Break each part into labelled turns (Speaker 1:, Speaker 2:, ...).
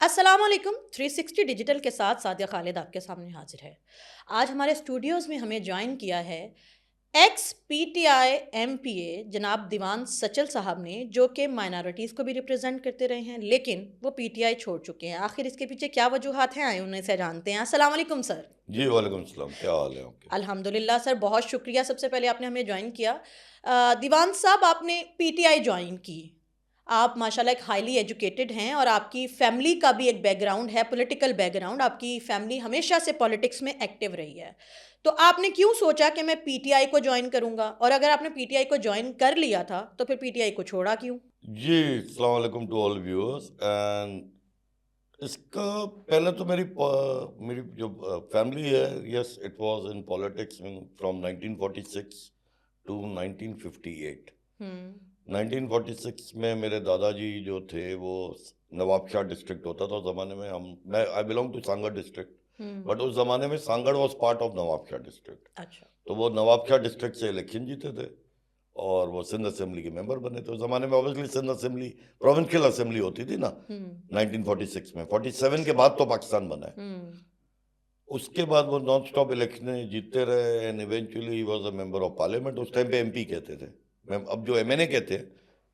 Speaker 1: अस्सलामुअलैकुम 360 डिजिटल के साथ सादिया खालिद आपके सामने हाजिर है। आज हमारे स्टूडियोज़ में हमें ज्वाइन किया है एक्स पीटीआई एमपीए जनाब दीवान सचल साहब ने, जो कि माइनॉरिटीज़ को भी रिप्रेजेंट करते रहे हैं, लेकिन वो पीटीआई छोड़ चुके हैं। आखिर इसके पीछे क्या वजूहात हैं, आए उन्हें से जानते हैं। अस्सलाम वालेकुम सर।
Speaker 2: जी, वालेकुम सलाम। क्या हाल है आपके?
Speaker 1: अल्हम्दुलिल्लाह सर, बहुत शुक्रिया सबसे पहले आपने हमें ज्वाइन किया। दीवान साहब, आपने पीटीआई ज्वाइन की। आप माशाल्लाह एक हाईली एजुकेटेड हैं और आपकी फैमिली का भी एक बैकग्राउंड है, पॉलिटिकल बैकग्राउंड। आपकी फैमिली हमेशा से पॉलिटिक्स में एक्टिव रही है। तो आपने क्यों सोचा कि मैं पीटीआई को ज्वाइन करूंगा, और अगर आपने पीटीआई को ज्वाइन कर लिया था तो फिर पीटीआई को छोड़ा क्यों?
Speaker 2: जी, अस्सलाम वालेकुम टू ऑल व्यूअर्स एंड इसका पहले तो मेरी जो फैमिली है, yes it was in politics from 1946 to 1958।
Speaker 1: Hmm.
Speaker 2: 1946 में मेरे दादाजी जो थे वो नवाबशाह डिस्ट्रिक्ट होता था उस ज़माने में। मैं I belong to Sanghar district,
Speaker 1: hmm.
Speaker 2: But उस ज़माने में Sanghar was part of Nawabshah district.
Speaker 1: अच्छा।
Speaker 2: तो वो नवाबशाह डिस्ट्रिक्ट से इलेक्शन जीते थे और वो सिंध असेंबली के मेंबर बने थे। उस ज़माने में obviously Sindh assembly provincial assembly होती थी ना,
Speaker 1: हम्म।
Speaker 2: 1946 में। 47 के बाद तो पाकिस्तान बना है।
Speaker 1: हम्म।
Speaker 2: उसके बाद वो नॉन स्टॉप इलेक्शन जीतते रहे and eventually he was a member of parliament. उस टाइम पे एमपी कहते थे। अब जो एमएनए कहते हैं,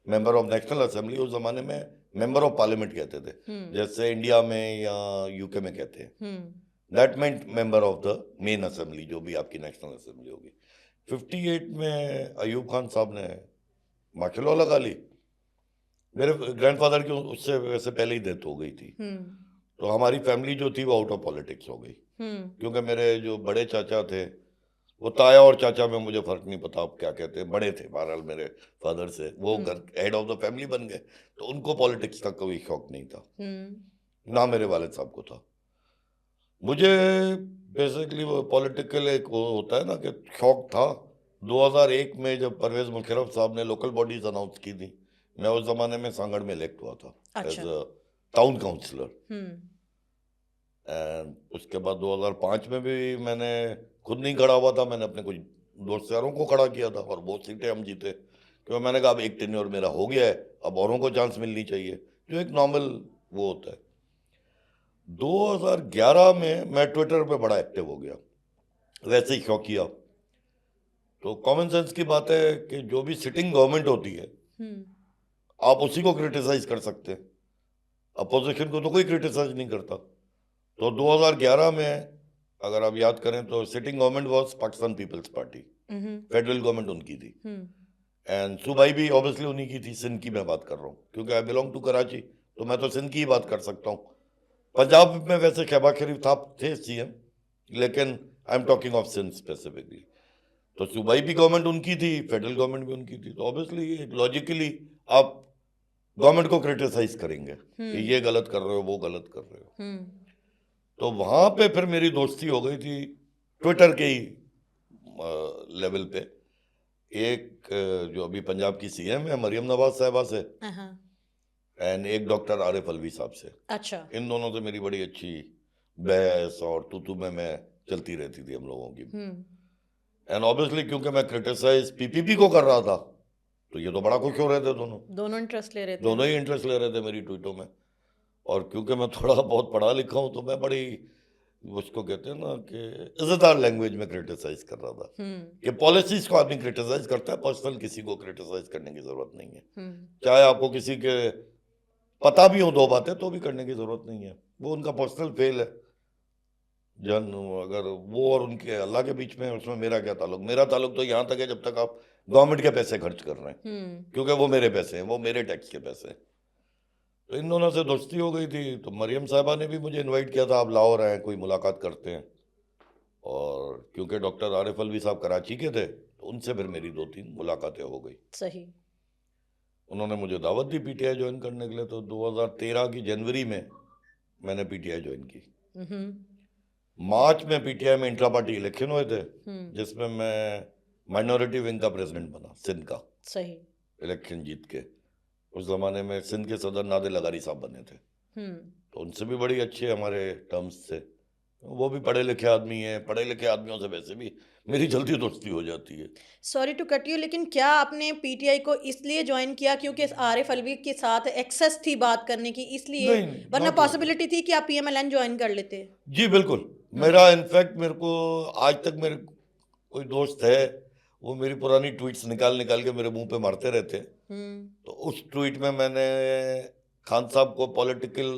Speaker 2: मेंबर ऑफ नेशनल असेंबली, उस ज़माने में मेंबर ऑफ पार्लियामेंट कहते थे,
Speaker 1: हम्म।
Speaker 2: जैसे इंडिया में या यूके में कहते हैं।
Speaker 1: Hmm.
Speaker 2: That meant member of the main assembly, जो भी आपकी नेशनल असेंबली होगी। 58 में अयूब खान साहब ने मार्शल लॉ लगा ली। मेरे ग्रैंडफादर की उससे वैसे पहले ही डेथ हो गई थी।
Speaker 1: हम्म।
Speaker 2: तो हमारी फैमिली जो थी वो आउट ऑफ पॉलिटिक्स हो गई,
Speaker 1: हम्म।
Speaker 2: क्योंकि मेरे जो बड़े चाचा थे, वो ताया और चाचा में मुझे फर्क नहीं पता आप क्या कहते हैं, बड़े थे बहरहाल मेरे फादर से, वो घर
Speaker 1: हम्म।
Speaker 2: हेड ऑफ द फैमिली बन गए। तो उनको पॉलिटिक्स का कोई शौक नहीं था,
Speaker 1: हम्म।
Speaker 2: ना मेरे वालिद साहब को था। मुझे बेसिकली वो पॉलिटिकल एक वो होता है ना कि शौक था। 2001 में जब परवेज मुशर्रफ साहब ने लोकल बॉडीज अनाउंस की थी, मैं उस जमाने में सांगड़ में इलेक्ट हुआ था एज
Speaker 1: अच्छा।
Speaker 2: A town councillor.
Speaker 1: Hmm.
Speaker 2: And उसके बाद 2005 में भी मैंने खुद नहीं खड़ा हुआ था, मैंने अपने कुछ दोस्त यारों को खड़ा किया था और बहुत सीटें हम जीते, क्योंकि मैंने कहा अब एक टेन्योर मेरा हो गया है, अब औरों को चांस मिलनी चाहिए, जो एक नॉर्मल वो होता है। 2011 में मैं ट्विटर पे बड़ा एक्टिव हो गया, वैसे ही शौकिया। तो कॉमन सेंस की बात है कि जो भी सिटिंग गवर्नमेंट होती है,
Speaker 1: हम्म।
Speaker 2: आप उसी को क्रिटिसाइज कर सकते हैं, अपोजिशन को तो कोई क्रिटिसाइज नहीं करता। तो 2011 में अगर आप याद करें तो sitting government was Pakistan Peoples Party,
Speaker 1: hmm.
Speaker 2: Federal government उनकी थी।
Speaker 1: हम्म।
Speaker 2: एंड सूबाई भी ऑब्वियसली उन्हीं की थी, सिंध की मैं बात कर रहा हूँ क्योंकि आई बिलोंग टू कराची, तो मैं तो सिंध की ही बात कर सकता हूँ। पंजाब में वैसे शहबाज शरीफ था, थे सीएम, लेकिन I am talking of Sindh specifically. तो सूबाई भी गवर्नमेंट उनकी थी, फेडरल गवर्नमेंट भी उनकी थी, तो ऑब्वियसली लॉजिकली आप गवर्नमेंट को क्रिटिसाइज करेंगे कि
Speaker 1: हम्म।
Speaker 2: ये गलत कर रहे हो, वो गलत कर रहे हो।
Speaker 1: हम्म।
Speaker 2: तो वहां पे फिर मेरी दोस्ती हो गई थी ट्विटर के ही लेवल पे। एक जो अभी पंजाब की सीएम है मरियम नवाज साहिबा से,
Speaker 1: हाँ।
Speaker 2: एंड एक डॉक्टर आरिफ अलवी साहब से।
Speaker 1: अच्छा।
Speaker 2: इन दोनों से मेरी बड़ी अच्छी बहस और तू मैं चलती रहती थी हम लोगों की।
Speaker 1: हम्म।
Speaker 2: एंड ऑब्वियसली क्योंकि मैं क्रिटिसाइज पीपीपी को कर रहा था, तो ये तो बड़ा खुश हो रहे थे दोनों।
Speaker 1: दोनों इंटरेस्ट ले रहे थे।
Speaker 2: दोनों ही इंटरेस्ट ले रहे थे मेरी ट्वीटों में। और क्योंकि मैं थोड़ा बहुत पढ़ा लिखा हूँ, तो मैं बड़ी, उसको कहते हैं ना कि इज्जतदार लैंग्वेज में क्रिटिसाइज कर रहा था।
Speaker 1: हम्म।
Speaker 2: कि पॉलिसीज को आदमी क्रिटिसाइज करता है, पर्सनल किसी को क्रिटिसाइज करने की जरूरत नहीं है।
Speaker 1: हम्म।
Speaker 2: चाहे आपको किसी के पता भी हो दो बातें तो भी करने की जरूरत नहीं है, वो उनका पर्सनल फेल है। जन अगर वो और उनके अल्लाह के बीच में है, उसमें मेरा क्या ताल्लुक? मेरा ताल्लुक तो यहाँ तक है जब तक आप गवर्नमेंट के पैसे खर्च कर रहे हैं,
Speaker 1: हम्म।
Speaker 2: क्योंकि वो मेरे पैसे हैं, वो मेरे टैक्स के पैसे हैं। तो इन दोनों से दोस्ती हो गई थी, तो मरियम साहबा ने भी मुझे इनवाइट किया था, आप लाहौर आए, कोई मुलाकात करते हैं। और क्योंकि डॉक्टर आरिफ अलवी साहब कराची के थे, तो उनसे फिर मेरी 2-3 मुलाकातें हो गई।
Speaker 1: सही।
Speaker 2: उन्होंने मुझे दावत दी पीटीआई ज्वाइन करने के लिए, तो 2013 की जनवरी में मैंने पीटीआई ज्वाइन की।
Speaker 1: हम्म।
Speaker 2: मार्च में पीटीआई में इंट्रा पार्टी इलेक्शन हुए थे,
Speaker 1: हम्म।
Speaker 2: जिसमें मैं माइनॉरिटी विंग का प्रेसिडेंट बना, सिंध का,
Speaker 1: सही।
Speaker 2: इलेक्शन जीत के। उस जमाने में सिंध के सदर नादिर लगारी साहब बने थे,
Speaker 1: हम्म।
Speaker 2: तो उनसे भी बड़ी अच्छे हमारे टर्म्स थे। वो भी पढ़े लिखे आदमी है, पढ़े लिखे आदमियों से वैसे भी मेरी जल्दी दोस्ती हो जाती है।
Speaker 1: सॉरी टू कट यू, लेकिन क्या आपने पीटीआई को इसलिए ज्वाइन किया क्योंकि आरिफ अलवी के साथ एक्सेस थी बात करने की, इसलिए?
Speaker 2: नहीं,
Speaker 1: वरना
Speaker 2: not
Speaker 1: पॉसिबिलिटी थी कि आप पीएमएलएन ज्वाइन कर लेते।
Speaker 2: जी बिल्कुल। मेरा इनफैक्ट मेरे को आज तक मेरे कोई दोस्त है, वो मेरी पुरानी ट्वीट्स निकाल निकाल के मेरे मुंह पे मारते रहते हैं। तो उस ट्वीट में मैंने खान साहब को पॉलिटिकल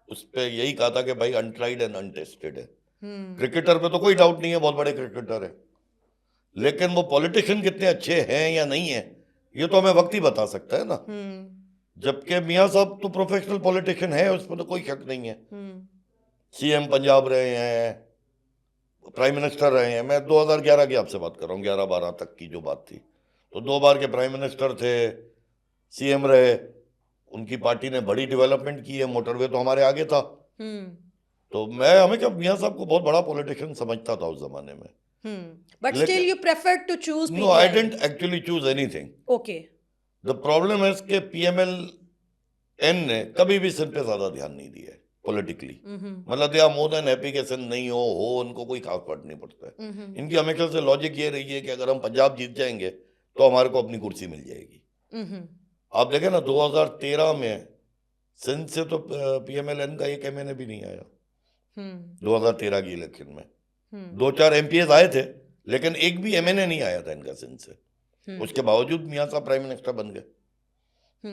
Speaker 2: उस पे यही कहा था कि भाई अनट्राइड एंड अनटेस्टेड है। क्रिकेटर पे तो कोई डाउट नहीं है, बहुत बड़े क्रिकेटर है, लेकिन वो पॉलिटिशियन कितने अच्छे हैं या नहीं है ये तो हमें वक्त ही बता सकता है ना। जबकि मियाँ साहब तो प्रोफेशनल पॉलिटिशियन है, उसमें तो कोई शक नहीं है। सीएम पंजाब रहे हैं, प्राइम मिनिस्टर रहे हैं। मैं 2011 की आपसे बात कर रहा हूँ, 11-12 तक की जो बात थी, तो 2 बार के प्राइम मिनिस्टर थे, सीएम रहे, उनकी पार्टी ने बड़ी डेवलपमेंट की है, मोटरवे तो हमारे आगे था। तो मैं हमेशा मियाँ साहब को बहुत बड़ा पॉलिटिशियन समझता था उस जमाने में।
Speaker 1: But still you preferred to choose
Speaker 2: no, I didn't actually choose anything.
Speaker 1: Okay.
Speaker 2: The problem है कि पीएमएलएन ने कभी भी सिंध पे ज्यादा ध्यान नहीं दिया है पॉलिटिकली। मतलब they are more than happy कि सिंध नहीं हो, उनको कोई खास फर्क नहीं पड़ता है। इनकी हमेशा से लॉजिक ये रही है कि अगर हम पंजाब जीत जाएंगे तो हमारे को अपनी कुर्सी मिल जाएगी। आप देखें ना, 2013 में सिंध से तो पीएमएलएन का एक एमएनए भी नहीं आया। 2013 की इलेक्शन में 2-4 एमपीएस आए थे, लेकिन एक भी एमएनए नहीं आया था इनका सिंध से। उसके बावजूद मियाँ साहब प्राइम मिनिस्टर बन गए।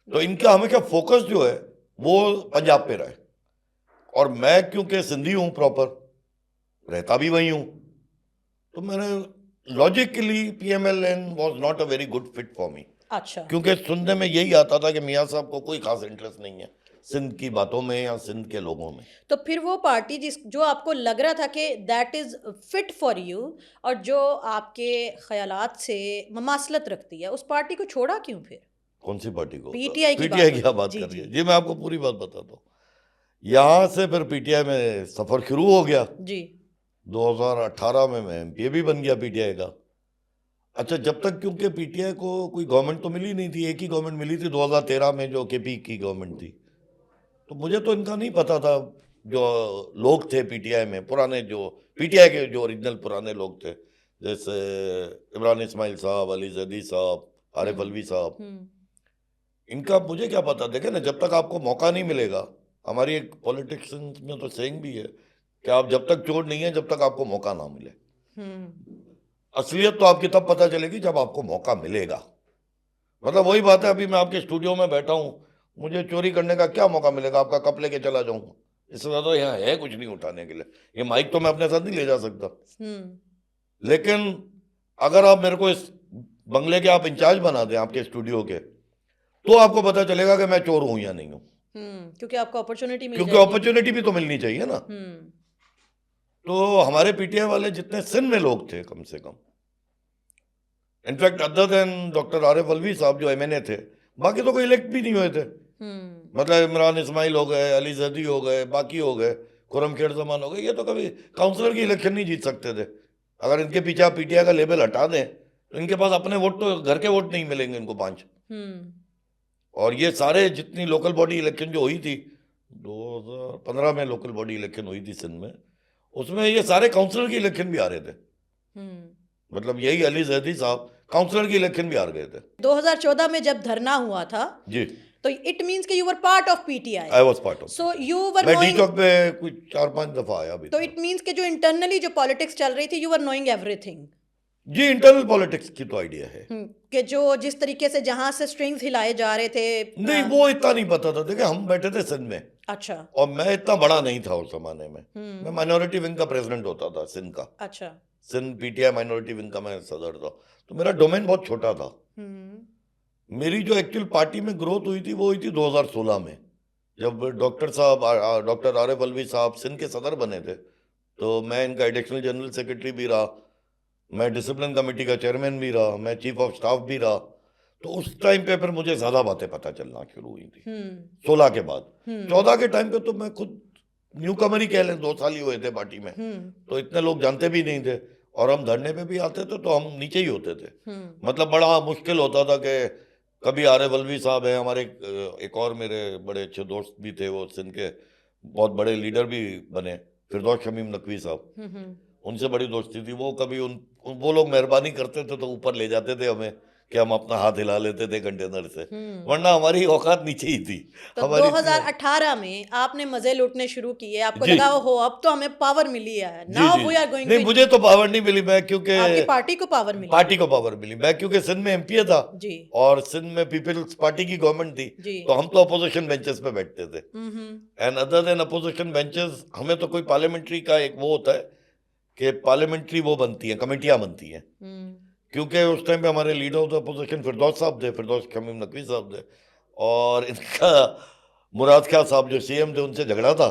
Speaker 2: तो इनका हमेशा फोकस जो है वो पंजाब पे रहे, और मैं क्योंकि सिंधी हूं प्रॉपर, रहता भी वही हूं, तो मैंने logically PMLN was not a very good fit for me.
Speaker 1: अच्छा।
Speaker 2: क्योंकि सुनने में यही आता था कि मियाँ साहब को कोई खास इंटरेस्ट नहीं है सिंध की बातों में या सिंध के लोगों में।
Speaker 1: तो फिर वो पार्टी जो आपको लग रहा था कि that is fit for you और जो आपके ख्यालात से ममासलत रखती है, उस पार्टी को छोड़ा क्यों फिर?
Speaker 2: कौन सी पार्टी को?
Speaker 1: पीटीआई की
Speaker 2: पीटीआई की बात कर रही है जी। मैं आपको पूरी बात बताता हूँ। यहाँ से फिर पीटीआई में सफर शुरू हो गया
Speaker 1: जी।
Speaker 2: 2018 में मैं एमपी भी बन गया पीटीआई का। अच्छा, जब तक क्योंकि पीटीआई को कोई गवर्नमेंट तो मिली नहीं थी, एक ही गवर्नमेंट मिली थी 2013 में जो केपी की गवर्नमेंट थी, तो मुझे तो इनका नहीं पता था। जो लोग थे पीटीआई में पुराने, जो पीटीआई के जो ओरिजिनल पुराने लोग थे, जैसे इमरान इस्माइल साहब, अली जैदी साहब, आरिफ अलवी साहब, इनका मुझे क्या पता। देखे ना, जब तक आपको मौका नहीं मिलेगा, हमारी एक पॉलिटिशियंस में तो सेइंग भी है कि आप जब तक चोर नहीं है जब तक आपको मौका ना मिले। असलियत तो आपकी तब पता चलेगी जब आपको मौका मिलेगा। मतलब वही बात है, अभी मैं आपके स्टूडियो में बैठा हूँ, मुझे चोरी करने का क्या मौका मिलेगा? आपका कप लेके चला जाऊंगा, इससे ज्यादा यहाँ है कुछ नहीं उठाने के लिए। ये माइक तो मैं अपने साथ नहीं ले जा सकता। लेकिन अगर आप मेरे को इस बंगले के आप इंचार्ज बना दें आपके स्टूडियो के, तो आपको पता चलेगा कि मैं चोर हूं या नहीं हूं।
Speaker 1: क्योंकि आपको अपॉर्चुनिटी मिल
Speaker 2: क्योंकि अपॉर्चुनिटी भी तो मिलनी चाहिए ना। तो हमारे पीटीआई वाले जितने सिंध में लोग थे, कम से कम, in fact other than doctor Arif Alvi साहब जो एमएनए थे, बाकी तो कोई इलेक्ट भी नहीं हुए थे। मतलब इमरान इस्माइल हो गए, अली जैदी हो गए, बाकी हो गए, खुरम खेर जमान हो गए, ये तो कभी काउंसलर की इलेक्शन नहीं जीत सकते थे। अगर इनके पीछे आप पीटीआई का लेबल हटा दें तो इनके पास अपने वोट तो, घर के वोट नहीं मिलेंगे इनको 5। और ये सारे जितनी लोकल बॉडी इलेक्शन जो हुई थी 2015 में, लोकल बॉडी इलेक्शन हुई थी सिंध में, उसमें ये सारे काउंसलर की इलेक्शन भी आ रहे थे। मतलब यही अली जैदी साहब काउंसलर की इलेक्शन भी हार गए थे।
Speaker 1: 2014 में जब धरना हुआ था
Speaker 2: जी,
Speaker 1: तो इट मींस कि you were part of PTI.
Speaker 2: I was part of.
Speaker 1: So you were
Speaker 2: मैं
Speaker 1: नोइंग,
Speaker 2: डी चौक पे कुछ 4-5 दफा आया भी।
Speaker 1: तो इट मींस कि जो इंटरनली जो पॉलिटिक्स चल रही थी, यू वर नोइंग एवरीथिंग।
Speaker 2: जी, इंटरनल पॉलिटिक्स की तो आइडिया है
Speaker 1: कि जो जिस तरीके से जहां से स्ट्रिंग्स हिलाए जा रहे थे।
Speaker 2: नहीं, वो इतना नहीं पता था। देखिए, हम बैठे थे सिंध में।
Speaker 1: अच्छा।
Speaker 2: और मैं इतना बड़ा नहीं था उस जमाने में। मैं माइनॉरिटी विंग का प्रेसिडेंट होता था सिंध का।
Speaker 1: अच्छा।
Speaker 2: सिंध पीटीआई माइनॉरिटी विंग का मैं सदर था, तो मेरा डोमेन बहुत छोटा था। मेरी जो एक्चुअल पार्टी में ग्रोथ हुई थी वो हुई थी 2016 में, जब डॉक्टर आरिफ अलवी साहब सिंध के सदर बने थे। तो मैं इनका एडिशनल जनरल सेक्रेटरी भी रहा, मैं डिसिप्लिन कमेटी का चेयरमैन भी रहा, मैं चीफ ऑफ स्टाफ भी रहा। तो उस टाइम पे फिर मुझे ज्यादा बातें पता चलना शुरू हुई थी 16 के बाद। 14 के टाइम पे तो मैं खुद न्यू कमर ही कह लें, 2 साल ही हुए थे पार्टी में, तो इतने लोग जानते भी नहीं थे। और हम धरने पे भी आते थे तो हम नीचे ही होते थे। मतलब बड़ा मुश्किल होता था कि कभी आरिफ अलवी साहब है हमारे, एक और मेरे बड़े अच्छे दोस्त भी थे, वो सिंध के बहुत बड़े लीडर भी बने, फिरदौस शमीम नकवी साहब, उनसे बड़ी दोस्ती थी। वो कभी वो लोग मेहरबानी करते थे तो ऊपर ले जाते थे हमें कि हम अपना हाथ हिला लेते थे कंटेनर से, वरना हमारी औकात नीचे ही थी।
Speaker 1: तो
Speaker 2: हमारी
Speaker 1: 2018 में आपने मजे लूटने शुरू किए, आपको
Speaker 2: जी
Speaker 1: लगा हो अब तो हमें पावर मिली है,
Speaker 2: जी
Speaker 1: नाउ
Speaker 2: जी
Speaker 1: वी आर गोइंग
Speaker 2: नहीं,
Speaker 1: टू,
Speaker 2: मुझे तो पावर नहीं मिली। मैं क्योंकि
Speaker 1: आपकी पार्टी को पावर मिली।
Speaker 2: पार्टी को पावर मिली, मैं क्योंकि सिंध में एमपीए था
Speaker 1: जी
Speaker 2: और सिंध में पीपल्स पार्टी की गवर्नमेंट थी,
Speaker 1: जी
Speaker 2: तो हम तो अपोजिशन बेंचेस पे बैठते थे। And other than opposition benches, हमें तो कोई पार्लियामेंट्री का एक वो होता है कि पार्लियामेंट्री वो बनती है, कमेटियां बनती हैं। क्योंकि उस टाइम पे हमारे लीडर ऑफ द अपोजिशन फिरदौस साहब थे, फिरदौस शमीम नकवी साहब थे, और इनका मुराद खान साहब जो सीएम थे उनसे झगड़ा था,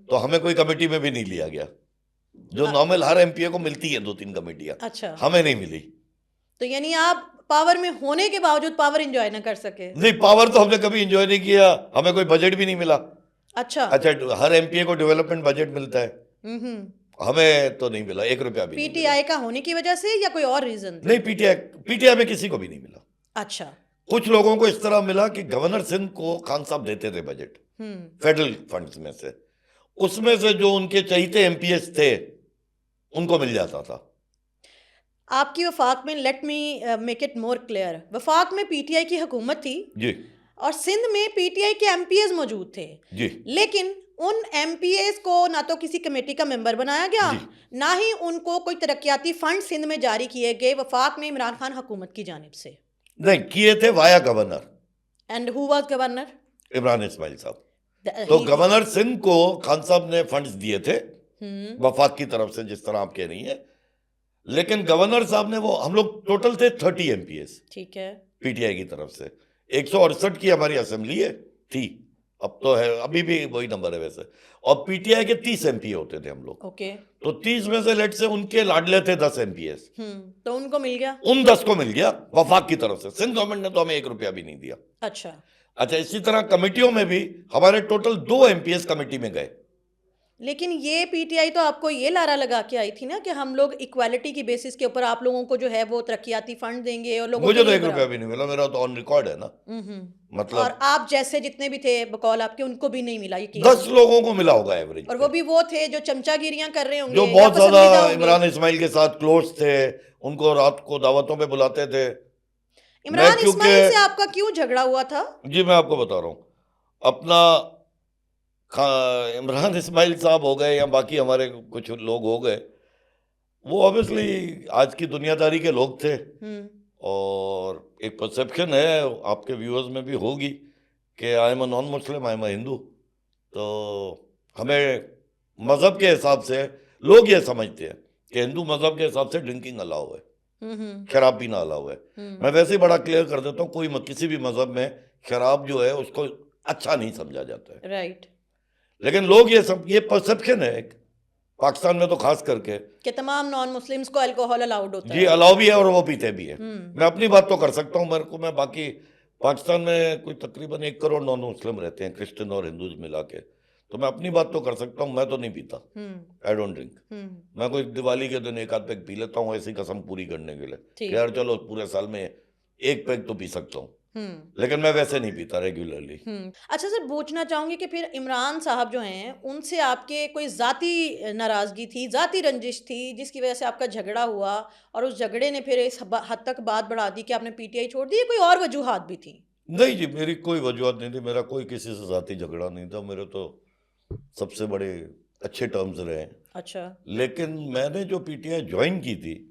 Speaker 2: तो हमें कोई कमेटी में भी नहीं लिया गया। जो नॉर्मल हर एमपीए को मिलती है 2-3 कमेटियां,
Speaker 1: अच्छा,
Speaker 2: हमें नहीं मिली।
Speaker 1: तो यानी आप पावर में होने के बावजूद पावर एंजॉय ना कर सके।
Speaker 2: नहीं, पावर तो हमने कभी एंजॉय नहीं किया, हमें कोई बजट भी नहीं मिला।
Speaker 1: अच्छा
Speaker 2: अच्छा, हर एमपीए को डेवलपमेंट बजट मिलता है, हमें तो नहीं मिला, 1 रुपया भी नहीं मिला।
Speaker 1: पीटीआई का होने की वजह से या कोई और रीजन?
Speaker 2: नहीं, पीटीआई में किसी को भी नहीं मिला।
Speaker 1: अच्छा,
Speaker 2: कुछ लोगों को इस तरह मिला कि गवर्नर सिंध को खान साहब देते थे बजट फेडरल फंड्स में से, उसमें से जो उनके चहीते एमपीएस थे उनको मिल जाता था।
Speaker 1: आपकी वफाक में, let me make it more clear, वफाक में पीटीआई की हुकूमत थी
Speaker 2: जी
Speaker 1: और सिंध में पीटीआई के एमपीएस मौजूद थे
Speaker 2: जी,
Speaker 1: लेकिन उन एमपीएस को ना तो किसी कमेटी का मेंबर बनाया गया, ना ही उनको कोई तरक्याती फंड सिंध में जारी किए गए वफाक में इमरान खान हुकूमत की जानिब से।
Speaker 2: नहीं किए थे, via governor.
Speaker 1: And who was governor?
Speaker 2: Imran Ismail साहब। तो गवर्नर सिंध को खान साहब ने फंड्स दिए थे वफाक की तरफ से, जिस तरह आप कह रही हैं, लेकिन गवर्नर साहब ने वो, हम लोग टोटल थे 30 एमपीएस,
Speaker 1: ठीक है,
Speaker 2: पीटीआई की तरफ से। 168 की हमारी असेंबली है थी, अब तो है, अभी भी वही नंबर है वैसे, और पीटीआई के 30 एमपी होते थे हम लोग।
Speaker 1: ओके,
Speaker 2: तो 30 में से लेट से उनके लाडले थे 10 एमपीएस,
Speaker 1: तो उनको मिल गया,
Speaker 2: उन 10 को मिल गया वफाक की तरफ से। सिंध गवर्नमेंट ने तो हमें 1 रुपया भी नहीं दिया।
Speaker 1: अच्छा
Speaker 2: अच्छा, इसी तरह कमेटियों में भी हमारे टोटल 2 एमपीएस कमेटी में गए।
Speaker 1: लेकिन ये पीटीआई तो आपको ये लारा लगा के आई थी ना कि हम लोग इक्वालिटी की बेसिस के ऊपर आप लोगों को जो है वो तरक्याती फंड देंगे, और लोगों
Speaker 2: मुझे
Speaker 1: के
Speaker 2: तो
Speaker 1: लिए
Speaker 2: 1 रुपया भी नहीं मिला, मेरा तो ऑन रिकॉर्ड है ना। मतलब,
Speaker 1: और आप जैसे जितने भी थे बकौल आपके, उनको भी नहीं मिला, ये
Speaker 2: 10 लोगों को मिला होगा एवरेज,
Speaker 1: और वो भी वो थे जो चमचागिरियां कर रहे होंगे,
Speaker 2: जो
Speaker 1: या
Speaker 2: बहुत
Speaker 1: पसंदीदा
Speaker 2: ज्यादा
Speaker 1: होंगे।
Speaker 2: इमरान इस्माइल के साथ क्लोज थे, उनको रात को दावतों पे बुलाते थे।
Speaker 1: इमरान इस्माइल से आपका क्यों झगड़ा हुआ था?
Speaker 2: जी मैं आपको बता रहा हूँ, अपना इमरान इस्माइल साहब हो गए या बाकी हमारे कुछ लोग हो गए, वो ऑब्वियसली आज की दुनियादारी के लोग थे, और एक परसेप्शन है आपके व्यूअर्स में भी होगी कि I am a non Muslim, I am a Hindu. तो हमें मजहब के हिसाब से लोग ये समझते हैं कि हिंदू मजहब के हिसाब से ड्रिंकिंग अलाउ है, शराब पीना अलाउ है। मैं वैसे ही बड़ा क्लियर कर देता हूँ, कोई किसी भी मजहब में शराब जो है उसको अच्छा नहीं समझा जाता है,
Speaker 1: राइट।
Speaker 2: लेकिन लोग ये परसेप्शन है पाकिस्तान में तो खास करके
Speaker 1: कि तमाम नॉन मुस्लिम्स को अल्कोहल अलाउड होता है।
Speaker 2: जी, अलाउ भी है और वो पीते भी है। मैं अपनी बात तो कर सकता हूँ, मेरे को, मैं बाकी पाकिस्तान में कोई तकरीबन 1 करोड़ नॉन मुस्लिम रहते हैं, क्रिश्चियन और हिंदूज मिला के, तो मैं अपनी बात तो कर सकता हूँ। मैं तो नहीं पीता, आई डोंट ड्रिंक। मैं कोई दिवाली के दिन 1 आध पैग पी लेता हूँ, ऐसी कसम पूरी करने के लिए, यार चलो पूरे साल में 1 पैग तो पी सकता हूँ, लेकिन मैं वैसे नहीं पीता रेगुलरली।
Speaker 1: अच्छा सर, पूछना चाहूंगी कि फिर इमरान साहब जो हैं उनसे आपके कोई जाती नाराजगी थी, जाती रंजिश थी, जिसकी वजह से आपका झगड़ा हुआ, और उस झगड़े ने फिर इस हद तक बात बढ़ा दी कि आपने पीटीआई छोड़ दी, या कोई और वजूहात भी थी?
Speaker 2: नहीं जी, मेरी कोई वजूहत नहीं थी, मेरा कोई किसी से जाती झगड़ा नहीं था, मेरे तो सबसे बड़े अच्छे टर्म्स रहे।
Speaker 1: अच्छा,
Speaker 2: लेकिन मैंने जो पीटीआई ज्वाइन की थी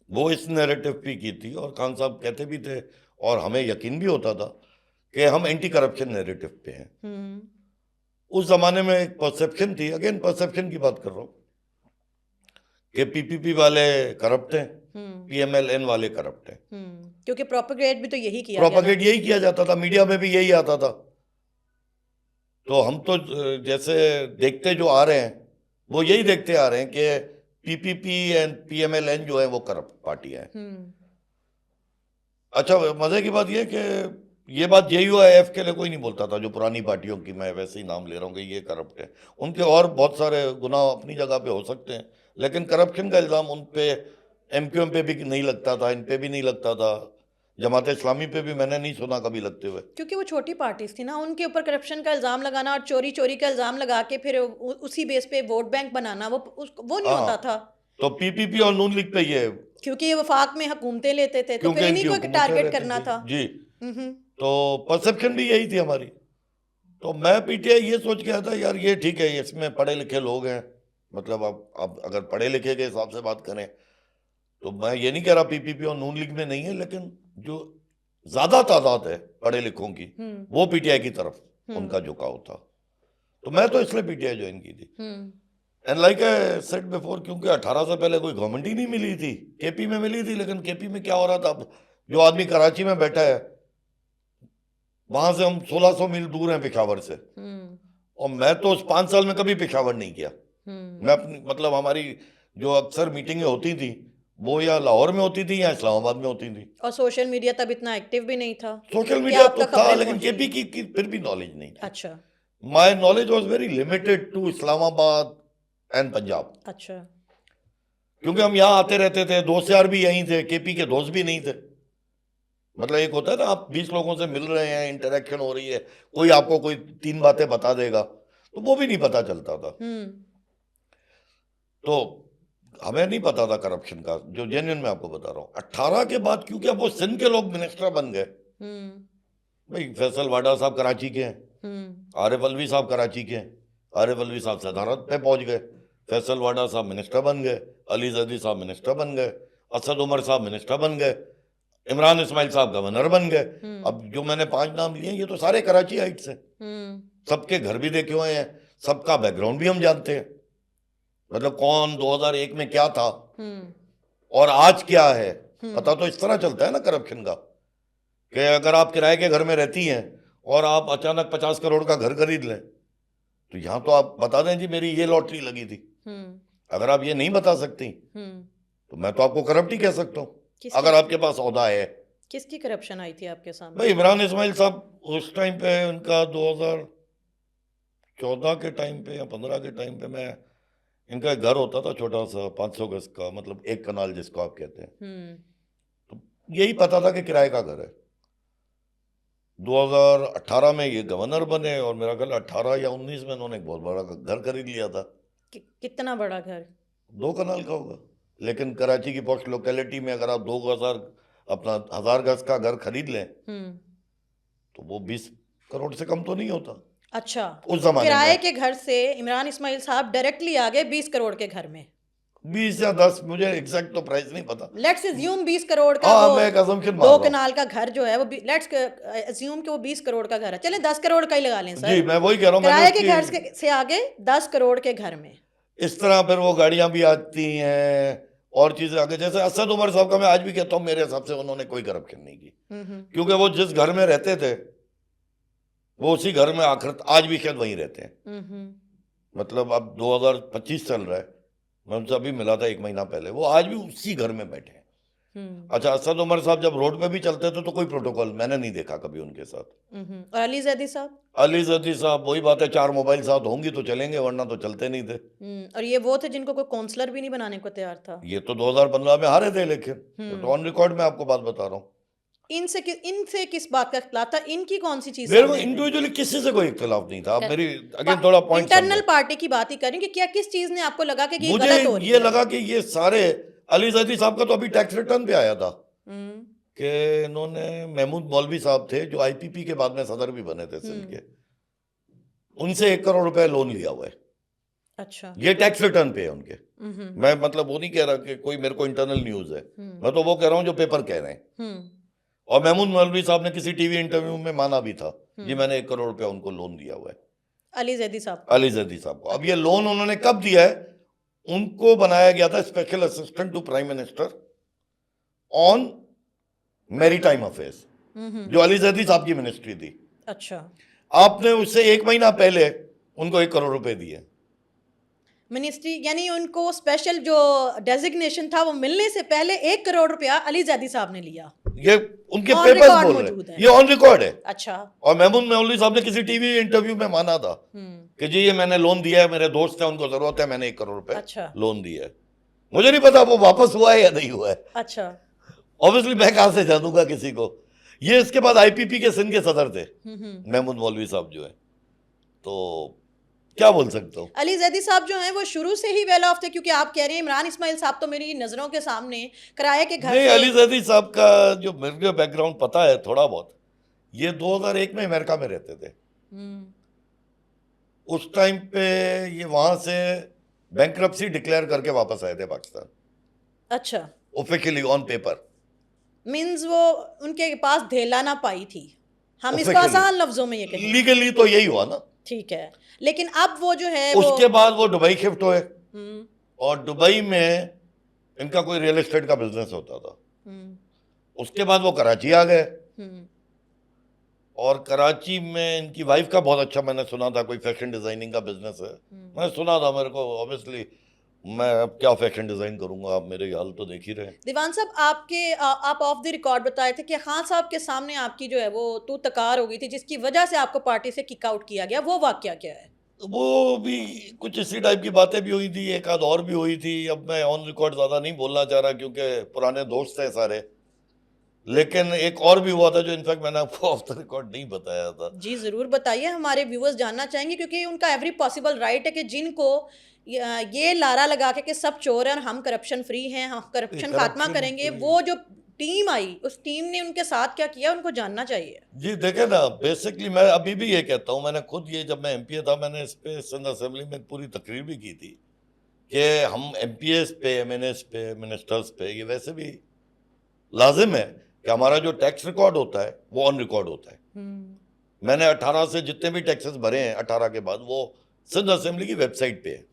Speaker 2: वो इस नैरेटिव पे की थी, और खान साहब कहते भी थे और हमें यकीन भी होता था कि हम एंटी करप्शन नैरेटिव पे हैं। उस जमाने में एक परसेप्शन थी, अगेन परसेप्शन की बात कर रहा हूँ, कि पीपीपी वाले करप्ट हैं, पीएमएलएन वाले करप्ट हैं,
Speaker 1: क्योंकि प्रोपेगेट भी तो यही किया
Speaker 2: प्रोपेगेट यही किया जाता था, मीडिया में भी यही आता था। तो हम तो जैसे देखते जो आ रहे हैं वो यही देखते आ रहे हैं कि पीपीपी एंड पीएमएलएन जो है वो करप्ट पार्टियां हैं। अच्छा, मजे की बात यह कि ये बात जेयूआईएफ के लिए कोई नहीं बोलता था, जो पुरानी पार्टियों की, मैं वैसे ही नाम ले रहा हूँ कि ये करप्ट है। उनके और बहुत सारे गुनाह अपनी जगह पे हो सकते हैं, लेकिन करप्शन का इल्ज़ाम उन पे एमक्यूएम पे भी नहीं लगता था, इन पे भी नहीं लगता था, जमात इस्लामी पे भी मैंने नहीं सुना कभी लगते हुए।
Speaker 1: क्योंकि वो छोटी पार्टीज थी ना, उनके ऊपर करप्शन का इल्जाम लगाना और चोरी चोरी का इल्जाम लगा के फिर उसी बेस पे वोट बैंक बनाना, वो नहीं होता
Speaker 2: हाँ,
Speaker 1: था।
Speaker 2: तो पीपीपी और नून लीग पे ये,
Speaker 1: क्योंकि ये वफाक में हुकूमतें लेते थे तो
Speaker 2: क्योंकि
Speaker 1: फिर
Speaker 2: इनकी
Speaker 1: इन्हीं को
Speaker 2: हुकूमतें
Speaker 1: टारगेट
Speaker 2: रहती
Speaker 1: करना
Speaker 2: थी
Speaker 1: था।
Speaker 2: जी,
Speaker 1: हम्म।
Speaker 2: तो परसेप्शन भी यही थी हमारी। तो मैं पीटीआई ये सोच के आया था यार ये ठीक है, इसमें पढ़े लिखे लोग हैं, मतलब आप अगर पढ़े लिखे के हिसाब से बात करें तो मैं ये नहीं कह रहा पीपीपी और नून लीग में नहीं है, लेकिन जो ज्यादा तादाद है पढ़े लिखों की वो पीटीआई की तरफ उनका झुकाव था। तो मैं तो इसलिए पीटीआई ज्वाइन की थी। And like I said before, क्योंकि 18 से पहले कोई गवर्नमेंट ही नहीं मिली थी, केपी में मिली थी, लेकिन केपी में क्या हो रहा था, अब जो आदमी कराची में बैठा है वहां से हम 1600 मील दूर हैं पेशावर से, और मैं तो उस 5 साल में कभी पेशावर नहीं किया। मैं अपनी मतलब हमारी जो अक्सर मीटिंगें होती थी वो या लाहौर में होती थी या इस्लामाबाद में होती थी।
Speaker 1: और सोशल मीडिया तब इतना एक्टिव भी नहीं था।
Speaker 2: सोशल
Speaker 1: कि
Speaker 2: मीडिया
Speaker 1: आप
Speaker 2: तो
Speaker 1: तक
Speaker 2: था
Speaker 1: खबरें
Speaker 2: लेकिन
Speaker 1: पहुंची।
Speaker 2: केपी की फिर भी नॉलेज नहीं थी।
Speaker 1: अच्छा
Speaker 2: my knowledge was very limited to Islamabad and Punjab,
Speaker 1: अच्छा।
Speaker 2: क्योंकि हम यहाँ आते रहते थे, दोस्त यार भी यहीं थे, केपी के दोस्त भी नहीं थे। मतलब एक होता है ना, आप 20 लोगों से मिल रहे हैं, इंटरेक्शन हो रही है, कोई आपको कोई 3 बातें बता देगा, तो वो भी नहीं पता चलता था। तो हमें नहीं पता था करप्शन का, जो जेन्युइन मैं आपको बता रहा हूँ। 18 के बाद क्योंकि अब वो सिंध के लोग मिनिस्टर बन गए, भाई फैसल वाडा साहब कराची के हैं, आरिफ अलवी साहब कराची के हैं, आरिफ अलवी साहब सदारत पे पहुंच गए, फैसल वाडा साहब मिनिस्टर बन गए, अली जदी साहब मिनिस्टर बन गए, असद उमर साहब मिनिस्टर बन गए, इमरान इस्माइल साहब गवर्नर बन गए। अब जो मैंने 5 नाम लिए ये तो सारे कराची हाइट्स हैं, सबके घर भी देखे हुए हैं, सबका बैकग्राउंड भी हम जानते हैं, मतलब कौन 2001 में क्या था और आज क्या है, पता तो इस तरह चलता है ना करप्शन का, कि अगर आप किराए के घर में रहती हैं और आप अचानक 50 करोड़ का घर खरीद लें तो यहां तो आप बता दें जी मेरी ये लॉटरी लगी थी। अगर आप ये नहीं बता सकती तो मैं तो आपको करप्ट ही कह सकता हूँ, अगर आपके पास औहदा है।
Speaker 1: किसकी करप्शन आई थी आपके सामने?
Speaker 2: भाई इमरान इस्माइल साहब उस टाइम पे, उनका 2014 के टाइम पे या 15 के टाइम पे, मैं इनका एक घर होता था छोटा सा 500 गज का, मतलब 1 कनाल जिसको आप कहते हैं, तो यही पता था कि किराए का घर है। 2018 में ये गवर्नर बने और मेरा ख्याल 18 या 19 में उन्होंने एक बहुत बड़ा घर खरीद लिया था।
Speaker 1: कितना बड़ा घर?
Speaker 2: 2 कनाल का होगा, लेकिन कराची की पॉश लोकेलिटी में अगर आप 2000 अपना 1000 गज का घर खरीद लें तो वो 20 करोड़ से कम तो नहीं होता।
Speaker 1: अच्छा,
Speaker 2: उस जमाने
Speaker 1: किराए
Speaker 2: में
Speaker 1: के घर से इमरान इस्माइल साहब डायरेक्टली आ गए 20 करोड़ के घर में।
Speaker 2: 20 या 10, मुझे एग्जैक्ट तो प्राइस नहीं पता।
Speaker 1: लेट्स अज्यूम 20 करोड़ का,
Speaker 2: हाँ,
Speaker 1: वो
Speaker 2: मैं एक assumption मार
Speaker 1: 2
Speaker 2: रहा हूँ।
Speaker 1: कनाल का घर जो है वो लेट्स अज्यूम कि वो 20 करोड़ का घर है, चले 10 करोड़ का ही लगा लें सर।
Speaker 2: जी मैं वही कह रहा हूँ,
Speaker 1: किराए के
Speaker 2: मैंने
Speaker 1: घर से आगे 10 करोड़ के घर में
Speaker 2: इस तरह फिर वो गाड़ियां भी आती हैं और चीजें आगे, जैसे असद उमर साहब का मैं आज भी कहता हूँ मेरे हिसाब से उन्होंने कोई करप्शन नहीं की, क्योंकि वो जिस घर में रहते थे वो उसी घर में आखिर आज भी शायद वहीं रहते हैं। मतलब अब 2025 चल रहा है, मैं उनसे अभी मिला था 1 महीना पहले, वो आज भी उसी घर में बैठे हैं। अच्छा, असद उमर साहब जब रोड पे भी चलते थे तो कोई प्रोटोकॉल मैंने नहीं देखा कभी उनके साथ।
Speaker 1: और अली जैदी साहब?
Speaker 2: अली जदी साहब वही बात है, 4 मोबाइल साथ होंगी तो चलेंगे, वरना तो चलते नहीं थे।
Speaker 1: और ये वो थे जिनको कोई काउंसलर भी नहीं बनाने को तैयार था।
Speaker 2: ये तो 2015 में हारे थे, लेकिन तो ऑन रिकॉर्ड में आपको बात बता रहा हूँ।
Speaker 1: इनसे किस बात का इख्तिलाफ था? इनकी कौन सी चीज?
Speaker 2: मेरे को इंडिविजुअली किसी से कोई इख्तिलाफ नहीं था। आप मेरी अगेन थोड़ा पॉइंट
Speaker 1: इंटरनल पार्टी की बात ही करें कि क्या किस चीज ने आपको लगा कि ये
Speaker 2: मुझे
Speaker 1: गलत हो रही
Speaker 2: ये
Speaker 1: है?
Speaker 2: लगा कि ये सारे, अली जदी साहब का तो अभी टैक्स रिटर्न पे आया था कि इन्होंने, महमूद मौलवी साहब थे जो आईपीपी के बाद में सदर भी बने थे सिंध के, उनसे 1 करोड़ रुपए लोन लिया हुआ है।
Speaker 1: अच्छा,
Speaker 2: ये टैक्स रिटर्न पे है उनके। मैं मतलब वो नहीं कह रहा कि कोई मेरे को इंटरनल न्यूज है, मैं तो वो कह रहा हूँ जो पेपर कह रहे हैं। और महमूद मौलवी साहब ने किसी टीवी इंटरव्यू में माना भी था जी मैंने 1 करोड़ रुपया उनको लोन दिया हुआ है,
Speaker 1: अली जैदी साहब
Speaker 2: अली जदी साहब को। अब ये लोन उन्होंने कब दिया है? उनको बनाया गया था special assistant to prime minister on maritime affairs, जो अली जदी साहब की मिनिस्ट्री थी।
Speaker 1: अच्छा,
Speaker 2: आपने उससे 1 महीना पहले उनको 1 करोड़ रुपए दिए।
Speaker 1: मिनिस्ट्री यानी उनको स्पेशल जो डेजिग्नेशन था वो मिलने से पहले 1 करोड़ रुपया अली जैदी साहब ने लिया।
Speaker 2: ये उनके
Speaker 1: On
Speaker 2: पेपर्स
Speaker 1: record
Speaker 2: बोल
Speaker 1: मौजूद
Speaker 2: रहे
Speaker 1: है।
Speaker 2: ये ऑन रिकॉर्ड है।
Speaker 1: अच्छा,
Speaker 2: और महमूद मौलवी साहब ने किसी टीवी इंटरव्यू में माना था कि जी ये मैंने लोन दिया है, मेरे दोस्त है उनको जरूरत है, मैंने 1 करोड़ रुपए
Speaker 1: अच्छा,
Speaker 2: लोन दिया है। मुझे नहीं पता वो वापस हुआ है या नहीं हुआ है।
Speaker 1: अच्छा,
Speaker 2: ऑब्वियसली मैं कहां से जानूंगा किसी को। ये इसके बाद आईपीपी के सिंध के सदर थे
Speaker 1: हम्म।
Speaker 2: महमूद मौलवी साहब जो है, तो क्या बोल सकता हूँ।
Speaker 1: अली जैदी साहब जो हैं वो शुरू से ही वेल ऑफ थे, क्योंकि आप कह रहे हैं इमरान इस्माइल साहब तो मेरी नज़रों के सामने किराए के घर
Speaker 2: नहीं,
Speaker 1: से।
Speaker 2: अली जैदी साहब का जो मेरे बैकग्राउंड पता है थोड़ा बहुत, ये 2001 में अमेरिका में रहते थे।
Speaker 1: हम्म।
Speaker 2: उस टाइम पे ये वहां से बैंक्रप्सी डिक्लेयर करके वापस आए थे पाकिस्तान,
Speaker 1: अच्छा,
Speaker 2: ऑफिशियली ऑन पेपर।
Speaker 1: मीन्स वो उनके पास धेला ना पाई थी, हम इसको
Speaker 2: ऑफिशियली,
Speaker 1: आसान लफ्जों में ये कहें।
Speaker 2: लीगली तो यही हुआ ना।
Speaker 1: ठीक है, लेकिन अब वो जो है वो।
Speaker 2: उसके बाद वो दुबई शिफ्ट हुए,
Speaker 1: हम्म।
Speaker 2: और दुबई में इनका कोई रियल एस्टेट का बिजनेस होता था।
Speaker 1: हम्म।
Speaker 2: उसके बाद वो कराची आ गए,
Speaker 1: हम्म।
Speaker 2: और कराची में इनकी वाइफ का बहुत अच्छा मैंने सुना था, कोई फैशन डिजाइनिंग का बिजनेस है। मैंने सुना था, मेरे को ऑब्वियसली मैं अब क्या फैशन डिजाइन करूंगा, आप मेरे हाल तो देख ही रहे हैं।
Speaker 1: दीवान साहब, आप ऑफ द रिकॉर्ड बताए थे कि खान साहब के सामने आपकी जो है वो तू तकार हो गई थी, जिसकी वजह से आपको पार्टी से किक आउट किया गया, वो वाकया क्या है?
Speaker 2: तो वो भी कुछ इसी टाइप की बातें भी हुई थी, एक आध और भी हुई थी। अब मैं ऑन रिकॉर्ड ज्यादा नहीं बोलना चाह रहा क्योंकि पुराने दोस्त हैं सारे। लेकिन एक और भी हुआ था जो इनफैक्ट मैंने आपको ऑफ द रिकॉर्ड नहीं बताया था।
Speaker 1: जी ज़रूर बताइए, हमारे व्यूअर्स जानना चाहेंगे, क्योंकि उनका एवरी पॉसिबल राइट है कि जिनको ये लारा लगा के सब चोर हैं और हम करप्शन फ्री हैं, हम करप्शन खात्मा
Speaker 2: करप्शन
Speaker 1: करेंगे,
Speaker 2: फ्री,
Speaker 1: वो जो टीम आई उस टीम ने उनके साथ क्या किया उनको जानना चाहिए।
Speaker 2: जी देखे ना, बेसिकली मैं अभी भी ये कहता हूँ, मैंने खुद ये जब मैं एमपीए था मैंने इस पे सिंध असेंबली में पूरी तकरीर भी की थी कि हम एमपीएस पे, एमएनएस पे, मिनिस्टर्स पे ये वैसे भी लाजिम है कि हमारा जो टैक्स रिकॉर्ड होता है वो ऑन रिकॉर्ड होता है। मैंने 18 से जितने भी टैक्सेस भरे हैं 18 के बाद, वो सिंध असेंबली की वेबसाइट पे है,